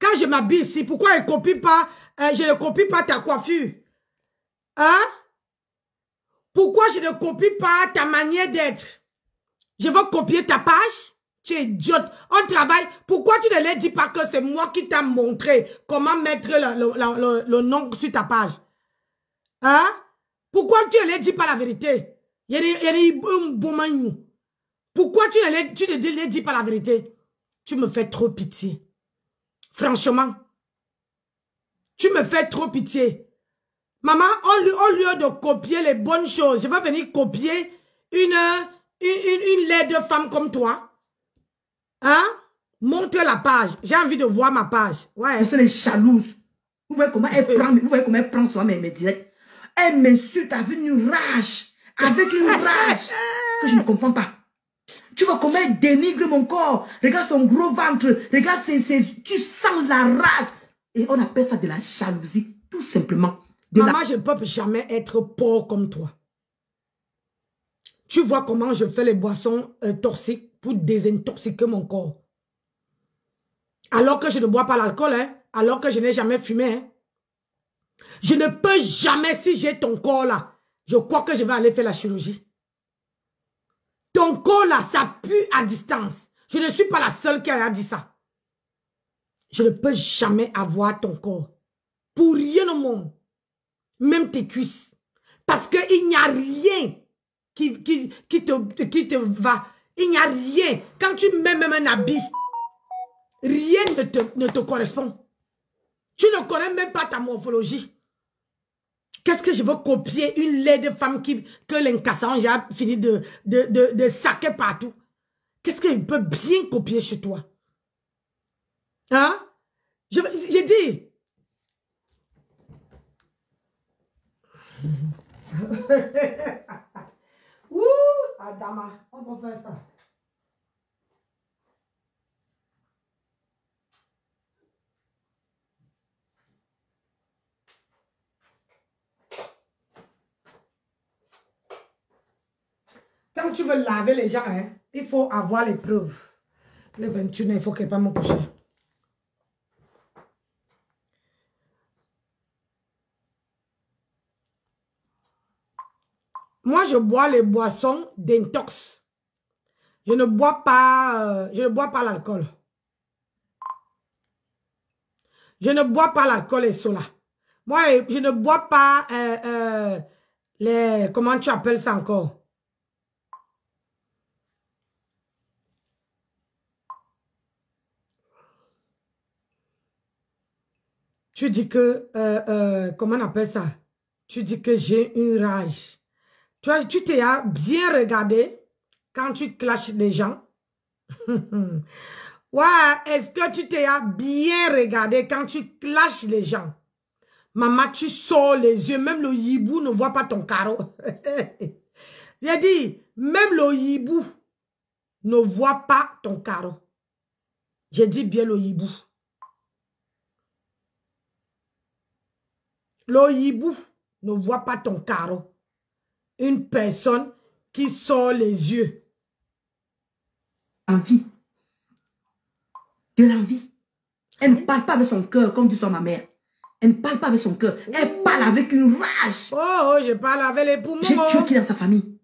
Speaker 1: Quand je m'habille ici, pourquoi je ne copie pas ta coiffure? Hein? Pourquoi je ne copie pas ta manière d'être? Je veux copier ta page? Tu es idiote. On travaille. Pourquoi tu ne leur dis pas que c'est moi qui t'ai montré comment mettre le nom sur ta page? Hein? Pourquoi tu ne leur dis pas la vérité? Il y a un bon maniou. Pourquoi tu ne leur dis pas la vérité? Tu me fais trop pitié. Franchement. Tu me fais trop pitié. Maman, au lieu de copier les bonnes choses, je vais venir copier une laide femme comme toi. Hein? Montre la page. J'ai envie de voir ma page. Ouais.
Speaker 3: Vous êtes jalouse. Vous voyez comment elle prend sur mes directs. Elle m'insulte avec une rage. Avec une rage. Que je ne comprends pas. Tu vois comment elle dénigre mon corps. Regarde son gros ventre. Regarde tu sens la rage. Et on appelle ça de la jalousie. Tout simplement.
Speaker 1: Maman, je ne peux jamais être pauvre comme toi. Tu vois comment je fais les boissons toxiques pour désintoxiquer mon corps. Alors que je ne bois pas l'alcool, hein, alors que je n'ai jamais fumé. Hein. Je ne peux jamais, si j'ai ton corps là, je crois que je vais aller faire la chirurgie. Ton corps là, ça pue à distance. Je ne suis pas la seule qui a dit ça. Je ne peux jamais avoir ton corps. Pour rien au monde. Même tes cuisses. Parce qu'il n'y a rien qui te va. Il n'y a rien. Quand tu mets même un habit, rien ne te correspond. Tu ne connais même pas ta morphologie. Qu'est-ce que je veux copier? Une laide femme que l'incassant, j'ai fini de saquer partout. Qu'est-ce que je peux bien copier chez toi? Hein? J'ai dit. Ouh, Adama, on peut faire ça. Quand tu veux laver les gens, hein, il faut avoir les preuves. Le 21, il faut qu'elle pas me coucher. Moi, je bois les boissons d'intox. Je ne bois pas l'alcool. Je ne bois pas l'alcool et cela. Moi, je ne bois pas les... Comment tu appelles ça encore? Tu dis que... comment on appelle ça? Tu dis que j'ai une rage. Tu t'es bien regardé quand tu clashes les gens. Ouais, est-ce que tu t'es bien regardé quand tu clashes les gens? Maman, tu sors les yeux, même le hibou ne voit pas ton carreau. J'ai dit, même le hibou ne voit pas ton carreau. J'ai dit bien le hibou. Le hibou ne voit pas ton carreau. Une personne qui sort les yeux.
Speaker 3: Envie. De l'envie. Elle ne parle pas avec son cœur, comme dit ma mère. Elle ne parle pas avec son cœur. Elle parle avec une rage.
Speaker 1: Oh, je parle avec les poumons.
Speaker 3: J'ai tué qui dans sa famille?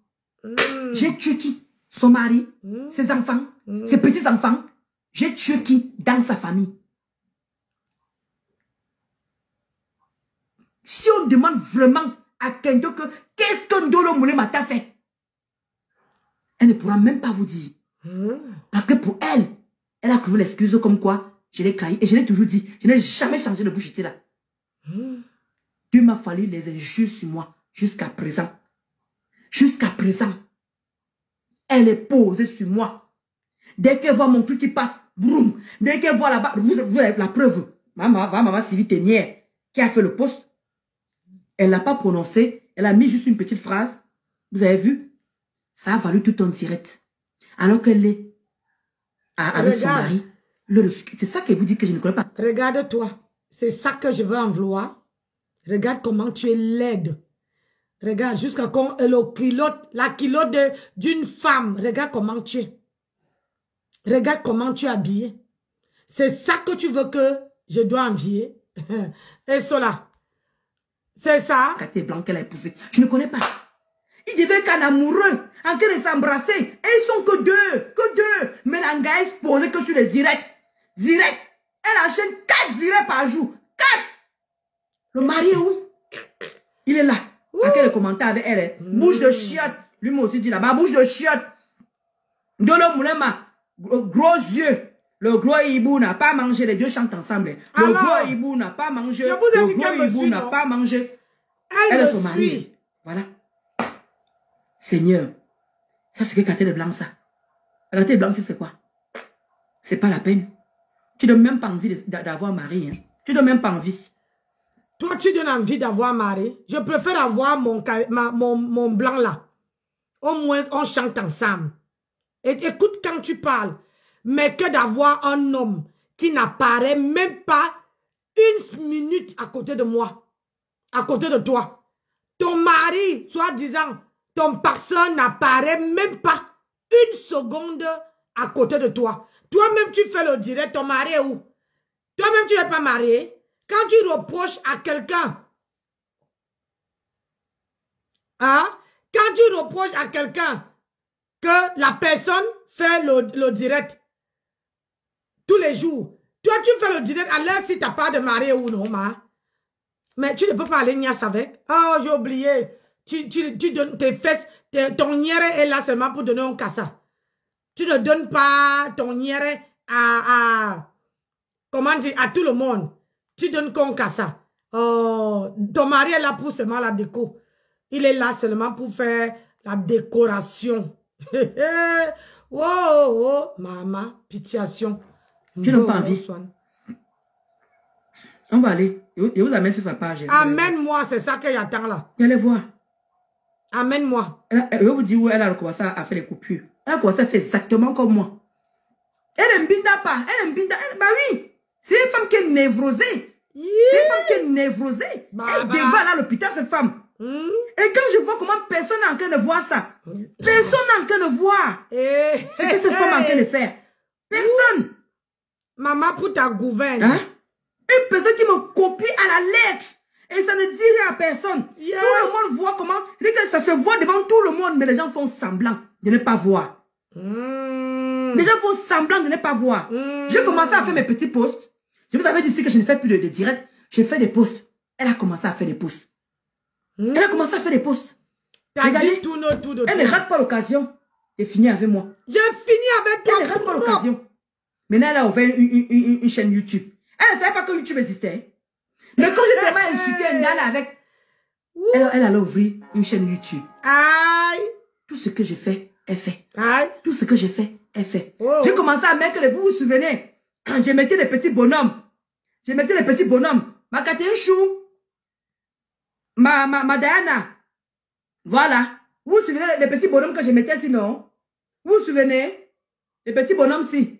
Speaker 3: J'ai tué qui? Son mari, ses enfants, ses petits-enfants. J'ai tué qui dans sa famille? Si on demande vraiment à quelqu'un que qu'est-ce que Ndolo Moulema t'a fait, elle ne pourra même pas vous dire. Parce que pour elle, elle a trouvé l'excuse comme quoi je l'ai trahi. Et je l'ai toujours dit, je n'ai jamais changé de bouche là. Dieu m'a fallu les injures sur moi jusqu'à présent. Jusqu'à présent. Elle est posée sur moi. Dès qu'elle voit mon truc qui passe, boum. Dès qu'elle voit là-bas, vous avez la preuve. Maman Sylvie Ténière, qui a fait le poste. Elle ne l'a pas prononcé. Elle a mis juste une petite phrase. Vous avez vu? Ça a valu tout en direct. Alors qu'elle est avec son mari. C'est ça qu'elle vous dit que je ne connais pas.
Speaker 1: Regarde-toi. C'est ça que je veux en vouloir. Regarde comment tu es laide. Regarde jusqu'à quand la culotte d'une femme. Regarde comment tu es. Regarde comment tu es habillé. C'est ça que tu veux que je dois envier. Et cela. C'est ça.
Speaker 3: Caté blanc qu'elle a épousé. Je ne connais pas. Ils devaient qu'un amoureux, en train de s'embrasser. Et ils sont que deux. Mais l'anga est exposé que sur les directs. Direct. Elle enchaîne 4 directs par jour. 4. Le mari est où? Il est là. En train de commenter avec elle. Bouche de chiotte. Lui m'a aussi dit là-bas. Bouche de chiotte. Ndolo Moulema. Gros yeux. Le gros hibou n'a pas mangé. Les deux chantent ensemble. Le gros hibou n'a pas mangé. Le gros hibou n'a pas mangé. Elle est son mari. Voilà. Seigneur. Ça, c'est que Caté blanc, ça. Caté blanc, c'est quoi? C'est pas la peine. Tu donnes même pas envie d'avoir mari. Hein. Tu donnes même pas envie.
Speaker 1: Toi, tu donnes envie d'avoir mari. Je préfère avoir mon blanc là. Au moins, on chante ensemble. Et écoute quand tu parles. Mais que d'avoir un homme qui n'apparaît même pas une minute à côté de moi. À côté de toi. Ton mari, soi-disant, ton personne n'apparaît même pas une seconde à côté de toi. Toi-même, tu fais le direct, ton mari est où? Toi-même, tu n'es pas marié. Quand tu reproches à quelqu'un, hein? Quand tu reproches à quelqu'un que la personne fait le direct tous les jours, toi, tu fais le direct à l'heure si tu n'as pas de mari ou non, mais tu ne peux pas aller niasse avec. Oh, j'ai oublié. Tu donnes tes fesses, ton nière est là seulement pour donner un cassa. Tu ne donnes pas ton nière comment dire, à tout le monde. tu donnes compte à ça. Oh, ton mari est là pour seulement la déco. Il est là seulement pour faire la décoration. Oh, oh, oh, maman, pitiation.
Speaker 3: Tu n'as pas envie. On va aller. Et vous amène sur sa page.
Speaker 1: Amène-moi, c'est ça qu'il attend là.
Speaker 3: Allez voir.
Speaker 1: Amène-moi.
Speaker 3: Elle va vous dire où elle a commencé à faire les coupures. Elle a commencé à faire exactement comme moi. Elle ne binda pas. Elle ne binda. Bah oui. C'est une femme qui est névrosée. C'est une femme qui est névrosée. Elle devrait aller à l'hôpital, cette femme. Et quand je vois comment personne n'est en train de voir ça, personne n'est en train de voir ce que cette femme est en train de faire. Personne.
Speaker 1: Maman, pour ta gouverne.
Speaker 3: Hein? Une personne qui me copie à la lettre. Et ça ne dit rien à personne. Tout le monde voit comment. Ça se voit devant tout le monde, mais les gens font semblant de ne pas voir. Les gens font semblant de ne pas voir. J'ai commencé à faire mes petits posts. Je vous avais dit ici que je ne fais plus de direct. Je fais des posts. Elle a commencé à faire des posts. Elle a commencé à faire des posts. Regardez, elle ne rate pas l'occasion de finir avec moi.
Speaker 1: J'ai fini avec toi.
Speaker 3: Elle ne rate pas l'occasion. Maintenant, elle a ouvert une chaîne YouTube. Elle ne savait pas que YouTube existait. Mais quand j'ai tellement insulté elle avec, elle a ouvert une chaîne YouTube.
Speaker 1: Aïe.
Speaker 3: Tout ce que j'ai fait, elle fait.
Speaker 1: Aïe.
Speaker 3: Tout ce que j'ai fait, elle fait. J'ai commencé à mettre, vous vous souvenez, je mettais les petits bonhommes. Je mettais les petits bonhommes. Ma Catherine Chou. Ma Diana. Voilà. Vous vous souvenez les petits bonhommes que je mettais sinon? Vous vous souvenez? Les petits bonhommes-ci.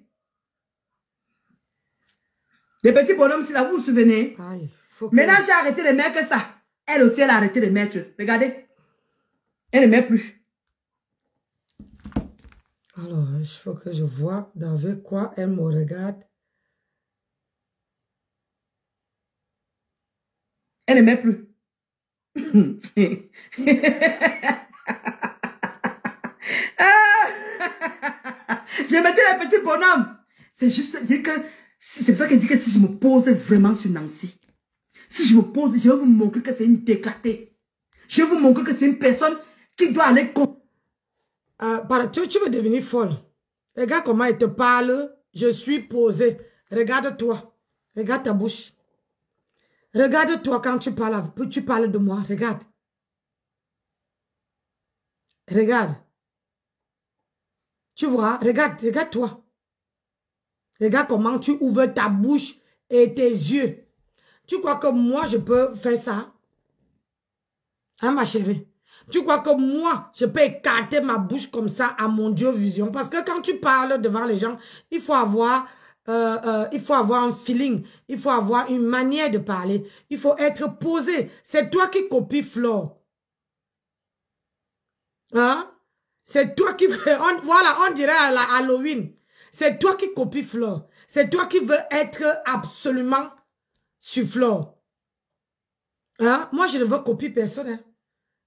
Speaker 3: Les petits bonhommes-ci, là, vous vous souvenez?
Speaker 1: Aïe,
Speaker 3: maintenant, j'ai arrêté de mettre ça. Elle aussi, elle a arrêté de mettre. Regardez. Elle ne met plus.
Speaker 1: Alors, il faut que je vois avec quoi elle me regarde.
Speaker 3: Elle ne met plus. Je mettais les petits bonhommes. C'est juste que... C'est pour ça qu'elle dit que si je me pose vraiment sur Nancy, si je me pose, je vais vous montrer que c'est une déclatée. Je vais vous montrer que c'est une personne qui doit aller...
Speaker 1: Tu veux devenir folle. Regarde comment elle te parle. Je suis posée. Regarde-toi. Regarde ta bouche. Regarde-toi quand tu parles de moi. Regarde. Regarde. Tu vois, regarde-toi. Regarde comment tu ouvres ta bouche et tes yeux. Tu crois que moi, je peux faire ça? Hein, ma chérie? Tu crois que moi, je peux écarter ma bouche comme ça à mon Dieu vision? Parce que quand tu parles devant les gens, il faut avoir un feeling. Il faut avoir une manière de parler. Il faut être posé. C'est toi qui copies Flore. Hein? C'est toi qui... Voilà, on dirait à la Halloween. C'est toi qui copies Flore. C'est toi qui veux être absolument sur Flore. Hein? Moi, je ne veux copier personne. Hein?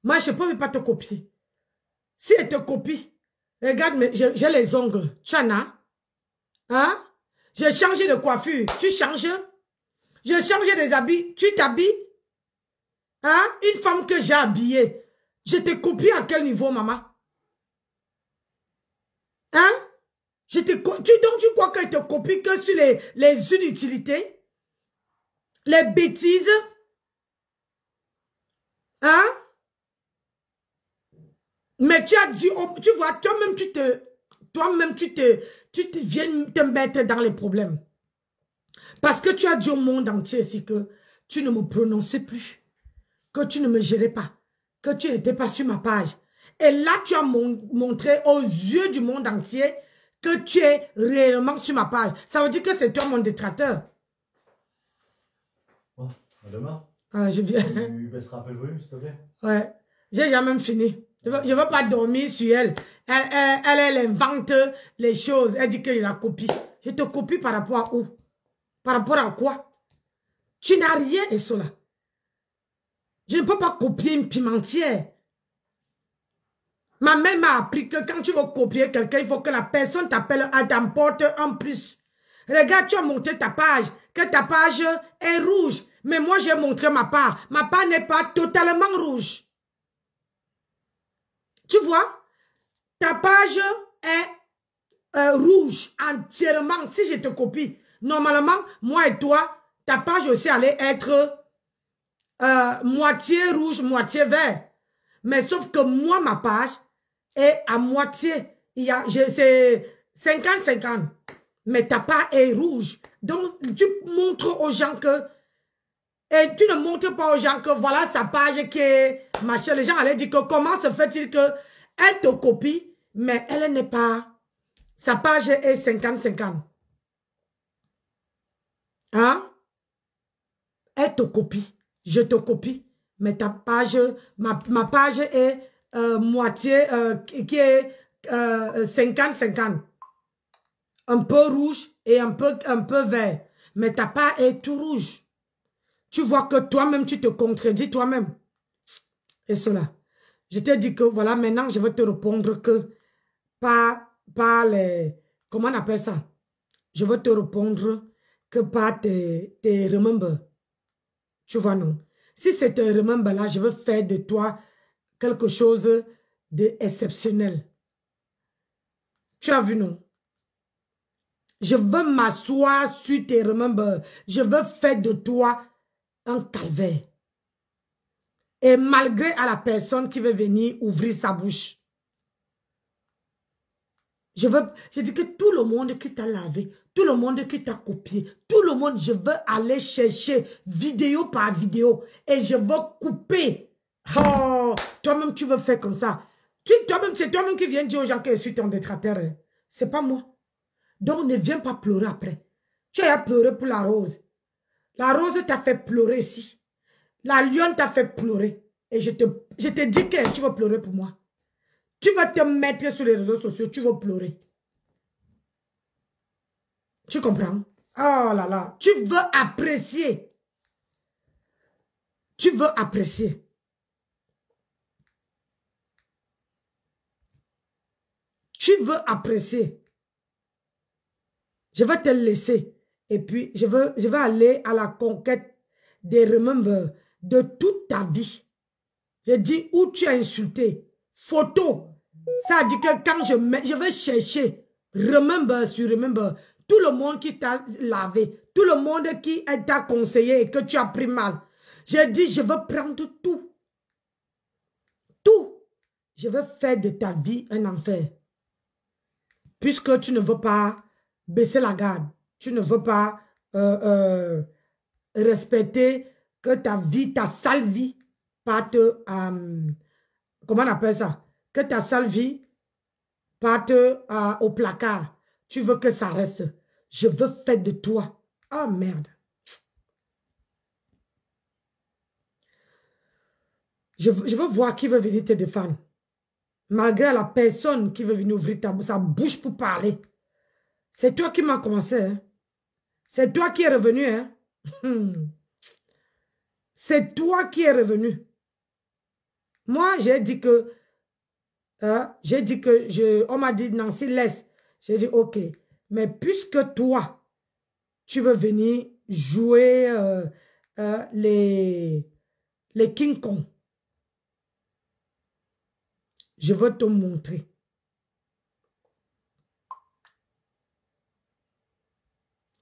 Speaker 1: Moi, je ne peux pas te copier. Si elle te copie, regarde, j'ai les ongles. Tu en as? Hein? J'ai changé de coiffure. Tu changes? J'ai changé des habits. Tu t'habilles? Hein? Une femme que j'ai habillée. Je te copie à quel niveau, maman? Hein? Donc tu crois qu'elle te copie que sur les inutilités? Les bêtises? Hein? Mais tu as dit, tu vois, toi-même tu viens te mettre dans les problèmes. Parce que tu as dit au monde entier ici que tu ne me prononçais plus, que tu ne me gérais pas, que tu n'étais pas sur ma page. Et là, tu as montré aux yeux du monde entier que tu es réellement sur ma page. Ça veut dire que c'est toi mon détracteur.
Speaker 2: Bon, à demain.
Speaker 1: Ah, je viens.
Speaker 2: Tu baisseras un peu le volume, s'il te plaît.
Speaker 1: Ouais, j'ai jamais fini. Je ne veux pas dormir sur elle. Elle invente les choses. Elle dit que je la copie. Je te copie par rapport à où? Par rapport à quoi? Tu n'as rien, et cela. Je ne peux pas copier une pimentière. Ma mère m'a appris que quand tu veux copier quelqu'un, il faut que la personne t'appelle à t'emporte en plus. Regarde, tu as montré ta page, que ta page est rouge. Mais moi, j'ai montré ma page. Ma page n'est pas totalement rouge. Tu vois? Ta page est rouge entièrement. Si je te copie, normalement, moi et toi, ta page aussi allait être moitié rouge, moitié vert. Mais sauf que moi, ma page est à moitié. C'est 50-50. Mais ta page est rouge. Donc, tu montres aux gens que... Et tu ne montres pas aux gens que voilà sa page qui est... Machin. Les gens allaient dire que comment se fait-il que elle te copie, mais elle n'est pas... Sa page est 50-50. Hein? Elle te copie. Je te copie. Mais ta page, ma page est moitié, qui est 50-50. Un peu rouge et un peu vert. Mais ta page est tout rouge. Tu vois que toi-même, tu te contredis toi-même. Et cela. Je t'ai dit que, voilà, maintenant, je vais te répondre que pas les... Comment on appelle ça? Je vais te répondre que pas tes remember. Tu vois, non? Si c'est tes remember là, je veux faire de toi quelque chose d'exceptionnel. Tu as vu, non? Je veux m'asseoir sur tes remember. Je veux faire de toi un calvaire. Et malgré à la personne qui veut venir ouvrir sa bouche. Je dis que tout le monde qui t'a lavé, tout le monde qui t'a copié, tout le monde, je veux aller chercher vidéo par vidéo et je veux couper. Oh, toi-même, tu veux faire comme ça. C'est toi-même qui viens dire aux gens que je suis ton détracteur. Hein. C'est pas moi. Donc, ne viens pas pleurer après. Tu as pleuré pour la rose. La rose t'a fait pleurer ici. La lionne t'a fait pleurer. Et je te dis que tu vas pleurer pour moi. Tu vas te mettre sur les réseaux sociaux, tu vas pleurer. Tu comprends? Oh là là. Tu veux apprécier. Tu veux apprécier. Tu veux apprécier. Je vais te laisser. Et puis, je vais aller à la conquête des remember de toute ta vie. Je dis où tu as insulté. Photo. Ça dit que quand je vais chercher remember sur remember, tout le monde qui t'a lavé, tout le monde qui t'a conseillé et que tu as pris mal. Je dis, je veux prendre tout. Tout. Je veux faire de ta vie un enfer. Puisque tu ne veux pas baisser la garde. Tu ne veux pas respecter que ta vie, ta sale vie, parte, comment on appelle ça? Que ta sale vie parte au placard. Tu veux que ça reste. Je veux faire de toi. Oh merde. Je veux voir qui veut venir te défendre. Malgré la personne qui veut venir ouvrir sa bouche pour parler. C'est toi qui m'as commencé. Hein? C'est toi qui es revenu. Hein? C'est toi qui es revenu. Moi, j'ai dit que... on m'a dit, Nancy, laisse. J'ai dit, ok. Mais puisque toi, tu veux venir jouer les King Kong, je veux te montrer.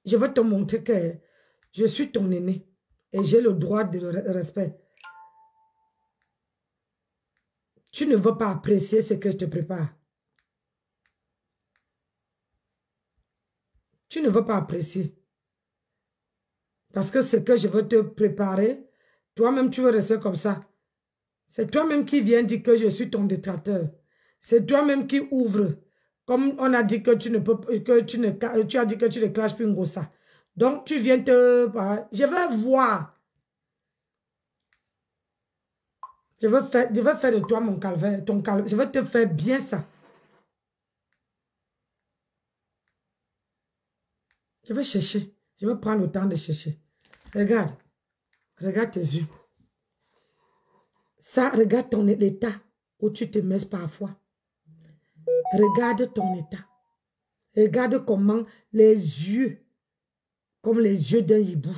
Speaker 1: Je veux te montrer que je suis ton aîné et j'ai le droit de le respect. Tu ne veux pas apprécier ce que je te prépare. Tu ne veux pas apprécier. Parce que ce que je veux te préparer, toi-même tu veux rester comme ça. C'est toi-même qui viens dire que je suis ton détracteur. C'est toi-même qui ouvre. Comme on a dit que tu ne peux, tu as dit que tu ne clashes plus Ngossa. Donc tu viens te... Je vais voir. Je vais faire de toi mon calvaire, ton calvaire. Je vais te faire bien ça. Je vais chercher. Je vais prendre le temps de chercher. Regarde. Regarde tes yeux. Ça, regarde l'état où tu te mets parfois. Regarde ton état. Regarde comment les yeux, comme les yeux d'un hibou.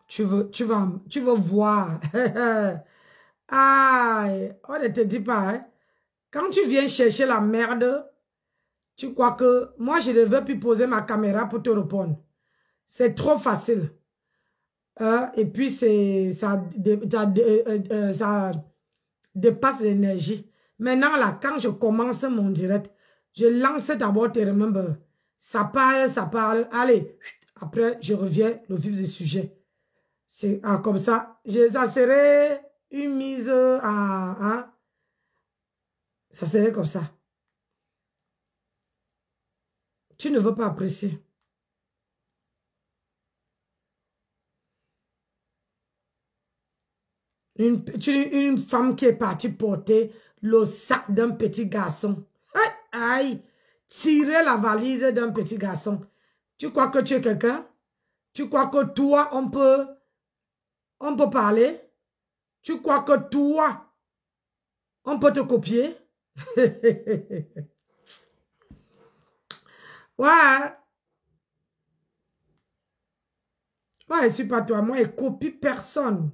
Speaker 1: Tu veux voir. Ah, on ne te dit pas. Hein? Quand tu viens chercher la merde, Tu crois que moi, je ne veux plus poser ma caméra pour te répondre. C'est trop facile. Et puis, ça dépasse l'énergie. Maintenant, là, quand je commence mon direct, je lance d'abord tes remember. Ça parle. Allez, après, je reviens au vif du sujet. C'est comme ça. Ça serait une mise à... ça serait comme ça. Tu ne veux pas apprécier. Une femme qui est partie porter le sac d'un petit garçon. Aïe, aïe. Tirer la valise d'un petit garçon. Tu crois que tu es quelqu'un? Tu crois que toi, on peut parler? Tu crois que toi, on peut te copier? Ouais. Moi, je ne suis pas toi. Moi, je ne copie personne.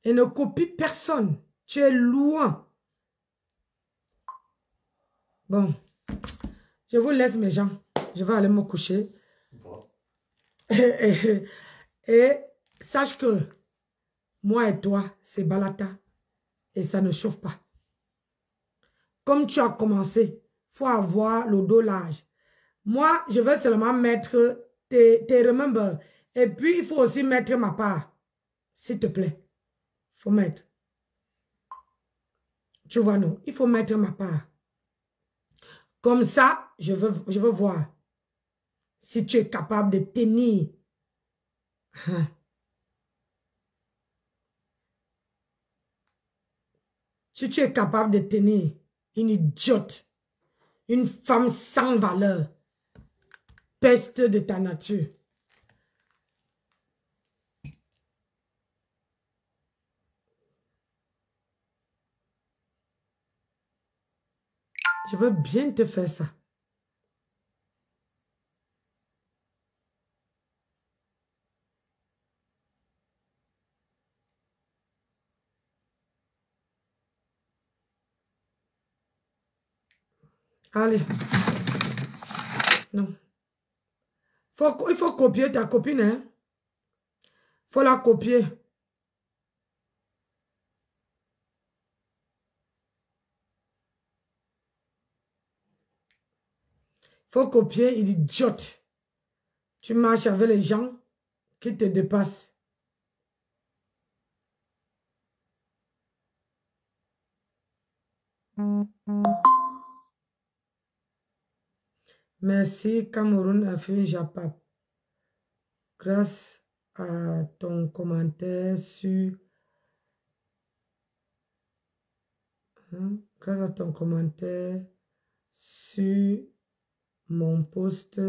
Speaker 1: Et ne copie personne. Tu es loin. Bon. Je vous laisse, mes gens. Je vais aller me coucher. Et sache que moi et toi, c'est Balata. Et ça ne chauffe pas. Comme tu as commencé, il faut avoir le dos large. Moi, je vais seulement mettre tes remember. Et puis, il faut aussi mettre ma part. S'il te plaît. Il faut mettre. Tu vois, non? Il faut mettre ma part. Comme ça, je veux voir si tu es capable de tenir. Si tu es capable de tenir une idiote, une femme sans valeur, peste de ta nature. Je veux bien te faire ça. Allez. Non. Il faut copier ta copine, hein. Faut la copier. Faut copier, il est idiote. Tu marches avec les gens qui te dépassent. Merci Cameroun Afin Japap. Grâce à ton commentaire sur... grâce à ton commentaire sur mon post,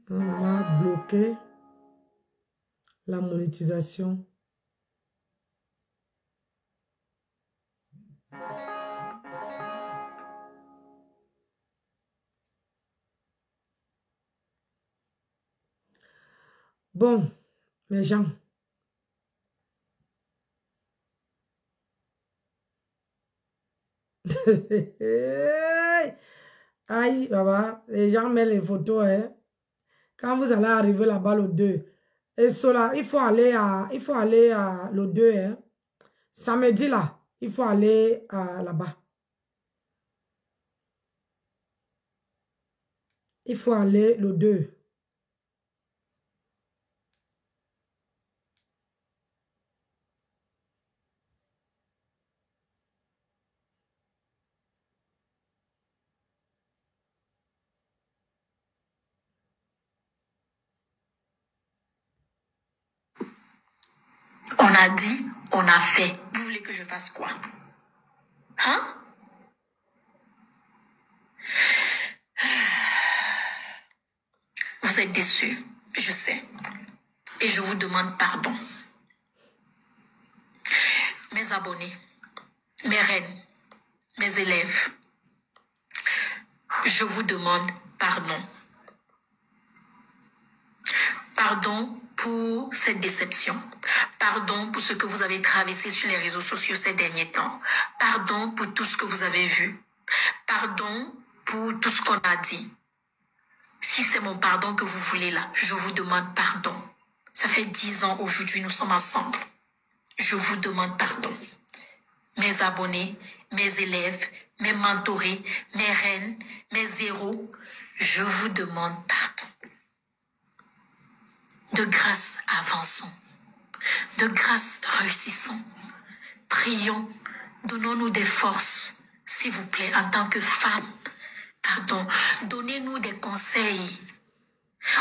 Speaker 1: on m'a bloqué la monétisation. Bon, mes gens. Aïe, baba, les gens mettent les photos, hein. Quand vous allez arriver là-bas, le 2, et cela, il faut aller à le 2, hein. Samedi, là, il faut aller là-bas. Il faut aller le 2.
Speaker 4: On a dit, on a fait. Vous voulez que je fasse quoi? Hein? Vous êtes déçus, je sais. Et je vous demande pardon. Mes abonnés, mes reines, mes élèves, je vous demande pardon. Pardon pour cette déception. Pardon pour ce que vous avez traversé sur les réseaux sociaux ces derniers temps. Pardon pour tout ce que vous avez vu. Pardon pour tout ce qu'on a dit. Si c'est mon pardon que vous voulez là, je vous demande pardon. Ça fait 10 ans aujourd'hui, nous sommes ensemble. Je vous demande pardon. Mes abonnés, mes élèves, mes mentorés, mes reines, mes héros, je vous demande pardon. De grâce, avançons. De grâce, réussissons. Prions, donnons-nous des forces, s'il vous plaît, en tant que femmes. Pardon, donnez-nous des conseils.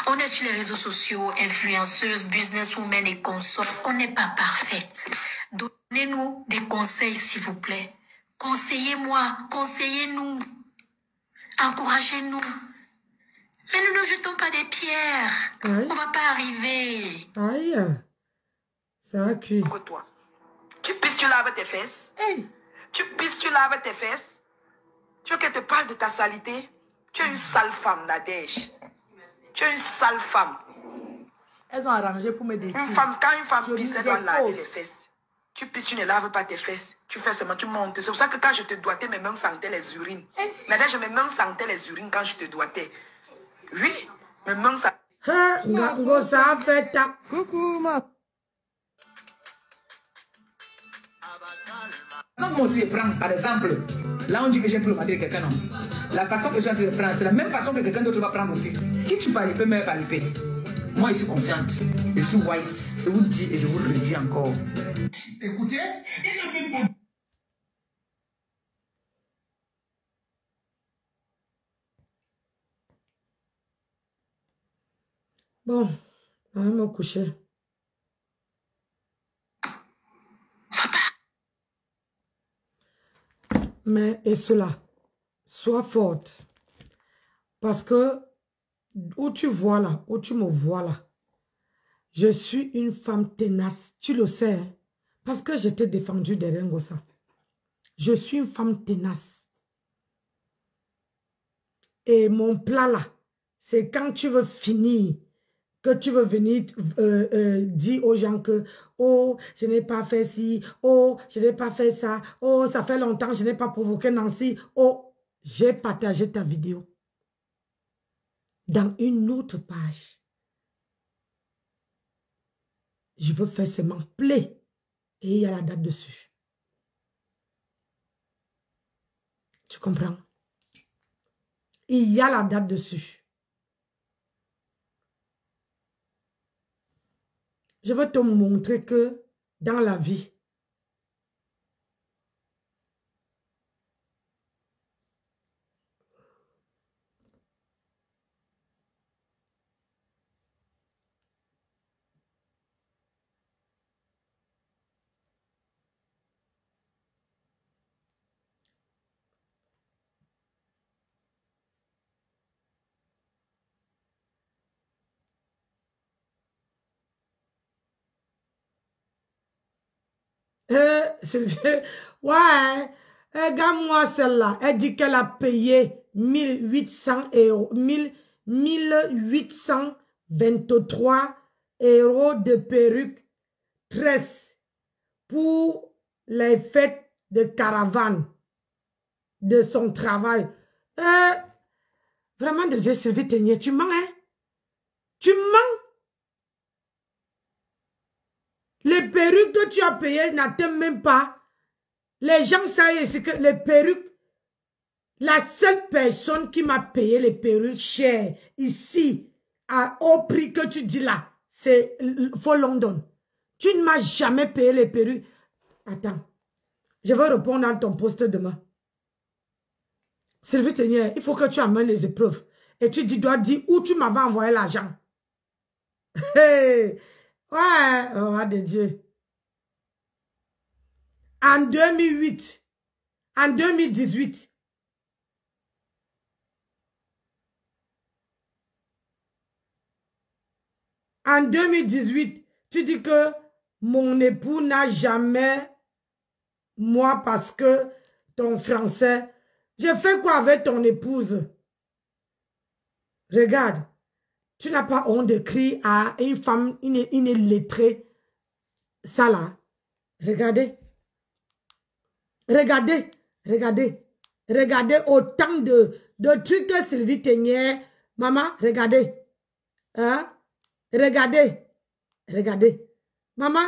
Speaker 4: On est sur les réseaux sociaux, influenceuses, businesswomen et consorts. On n'est pas parfaite. Donnez-nous des conseils, s'il vous plaît. Conseillez-moi, conseillez-nous. Encouragez-nous. Mais ne nous jetons pas des pierres.
Speaker 1: Aïe.
Speaker 4: On va pas arriver.
Speaker 1: Aïe. Ça a cuit.
Speaker 5: Toi. Tu pisses, tu laves tes fesses. Hey. Tu pisses, tu laves tes fesses. Tu veux qu'elle te parle de ta saleté? Tu es une sale femme, Nadège. Tu es une sale femme.
Speaker 3: Elles ont arrangé pour me détruire.
Speaker 5: Quand une femme pisse, elle doit laver les fesses. Tu pisses, tu ne laves pas tes fesses. Tu fais seulement, tu montes. C'est pour ça que quand je te doigtais, mes mains sentaient les urines. Nadège, mes mains sentaient les urines quand je te doigtais. Oui, mes mains sentaient.
Speaker 1: Ça a fait ta.
Speaker 3: Coucou, ma. Moi aussi, je prends, par exemple, là on dit que j'ai pris le mari de quelqu'un, non. La façon que je suis en train de prendre, c'est la même façon que quelqu'un d'autre va prendre aussi. Qui tu parles, peut me parler. Moi, je suis consciente. Je suis wise. Je vous le dis et je vous le redis encore.
Speaker 6: Écoutez,
Speaker 1: bon, on va me coucher. Mais et cela, sois forte. Parce que où tu vois là, où tu me vois là, je suis une femme tenace. Tu le sais, hein? Parce que je t'ai défendu derrière Ngossa. Je suis une femme tenace. Et mon plan là, c'est quand tu veux finir, que tu veux venir dire aux gens que oh, je n'ai pas fait ci, oh, je n'ai pas fait ça, oh, ça fait longtemps, je n'ai pas provoqué Nancy, oh, j'ai partagé ta vidéo dans une autre page. Je veux faire seulement play et il y a la date dessus. Tu comprends? Il y a la date dessus. Je veux te montrer que dans la vie, ouais, regarde-moi celle-là. Elle dit qu'elle a payé 1800 €, 1823 € de perruque 13 pour les fêtes de caravane de son travail. Vraiment, de Dieu, Sylvie Ténier, tu mens, hein? Tu mens. Les perruques que tu as payées n'atteignent même pas. Les gens savent ici que les perruques, la seule personne qui m'a payé les perruques chères ici, au prix que tu dis là, c'est For London. Tu ne m'as jamais payé les perruques. Attends, je vais répondre à ton poste demain. Sylvie Ténier, il faut que tu amènes les épreuves. Et tu dois dire où tu m'avais envoyé l'argent. Hey! Ouais, oh de Dieu. En 2008, en 2018, en 2018, tu dis que mon époux n'a jamais, moi parce que ton français, j'ai fait quoi avec ton épouse? Regarde, Tu n'as pas honte d'écrire à une femme, une illettrée, ça là. Regardez. Regardez. Regardez. Regardez autant de trucs que Sylvie Teignère. Maman, regardez. Hein? Regardez. Regardez. Maman.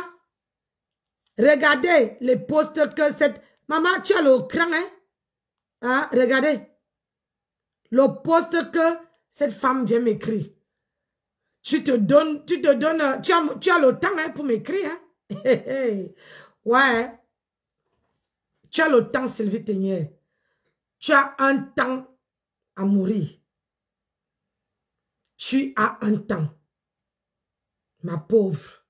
Speaker 1: Regardez les posts que cette... Maman, tu as le cran, hein? Hein? Regardez. Le post que cette femme vient m'écrire. Tu as le temps hein, pour m'écrire. Hein? Ouais. Tu as le temps, Sylvie Teignère. Tu as un temps à mourir. Tu as un temps. Ma pauvre.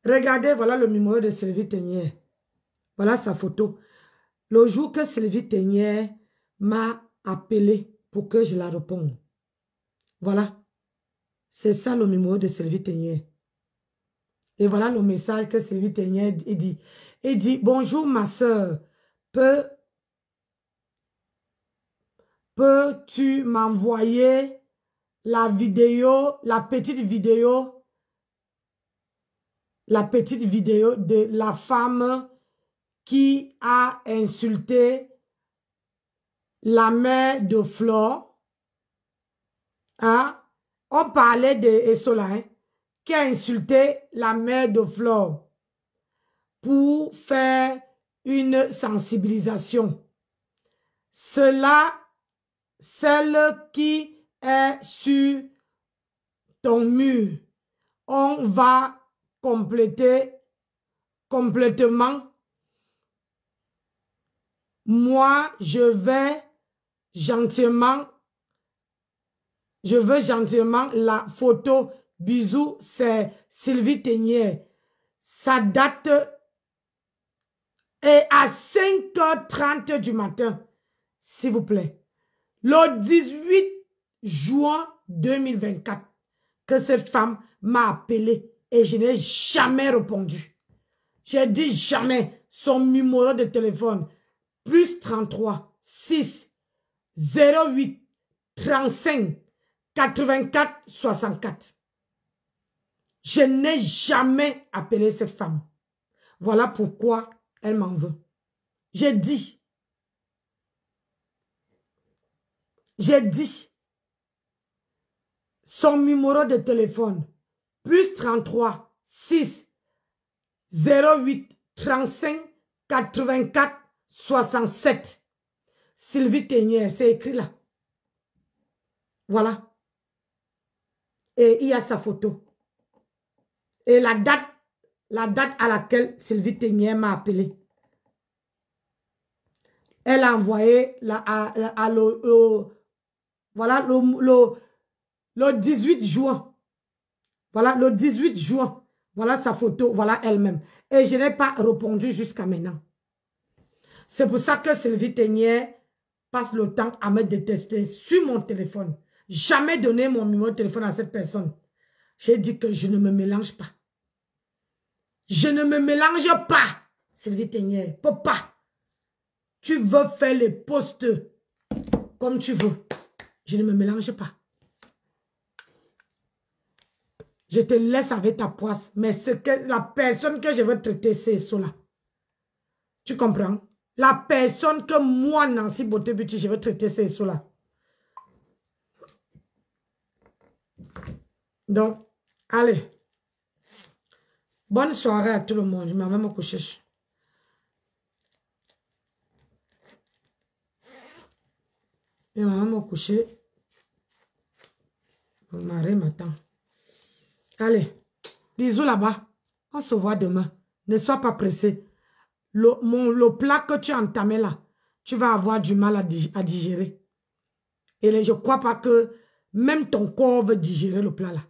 Speaker 1: Regardez, voilà le numéro de Sylvie Teignère. Voilà sa photo. Le jour que Sylvie Teignère m'a appelé pour que je la réponde. Voilà. C'est ça le numéro de Sylvie Teignère. Et voilà le message que Sylvie Teignère dit. Il dit, bonjour ma soeur, peux-tu m'envoyer la vidéo, la petite vidéo de la femme qui a insulté la mère de Flore. Hein? On parlait de Essola, hein, qui a insulté la mère de Flore pour faire une sensibilisation. Celle qui est sur ton mur, on va compléter complètement. Moi, je veux gentiment la photo. Bisous, c'est Sylvie Teignère. Sa date est à 5h30 du matin, s'il vous plaît. Le 18 juin 2024, que cette femme m'a appelé et je n'ai jamais répondu. J'ai dit jamais. Son numéro de téléphone, plus 33 6 08 35 84 64. Je n'ai jamais appelé cette femme. Voilà pourquoi elle m'en veut. J'ai dit. Son numéro de téléphone, plus 33 6 08 35 84 67. Sylvie Teignère, c'est écrit là. Voilà. Et il y a sa photo. Et la date à laquelle Sylvie Teignère m'a appelé. Elle a envoyé voilà, le 18 juin. Voilà, le 18 juin. Voilà sa photo, voilà elle-même. Et je n'ai pas répondu jusqu'à maintenant. C'est pour ça que Sylvie Teignère passe le temps à me détester sur mon téléphone. Jamais donné mon numéro de téléphone à cette personne. J'ai dit que je ne me mélange pas. Je ne me mélange pas, Sylvie Teignère. Papa, tu veux faire les posts comme tu veux. Je ne me mélange pas. Je te laisse avec ta poisse. Mais c'est que la personne que je veux traiter, c'est cela. Tu comprends? La personne que moi, Nancy Beauté Beauty, je veux traiter, c'est cela. Donc, allez. Bonne soirée à tout le monde. Je m'en vais me coucher. Je m'en vais me coucher. Mon mari m'attend. Allez. Bisous là-bas. On se voit demain. Ne sois pas pressé. Le plat que tu as entamé là, tu vas avoir du mal à digérer. Et je ne crois pas que même ton corps veut digérer le plat là.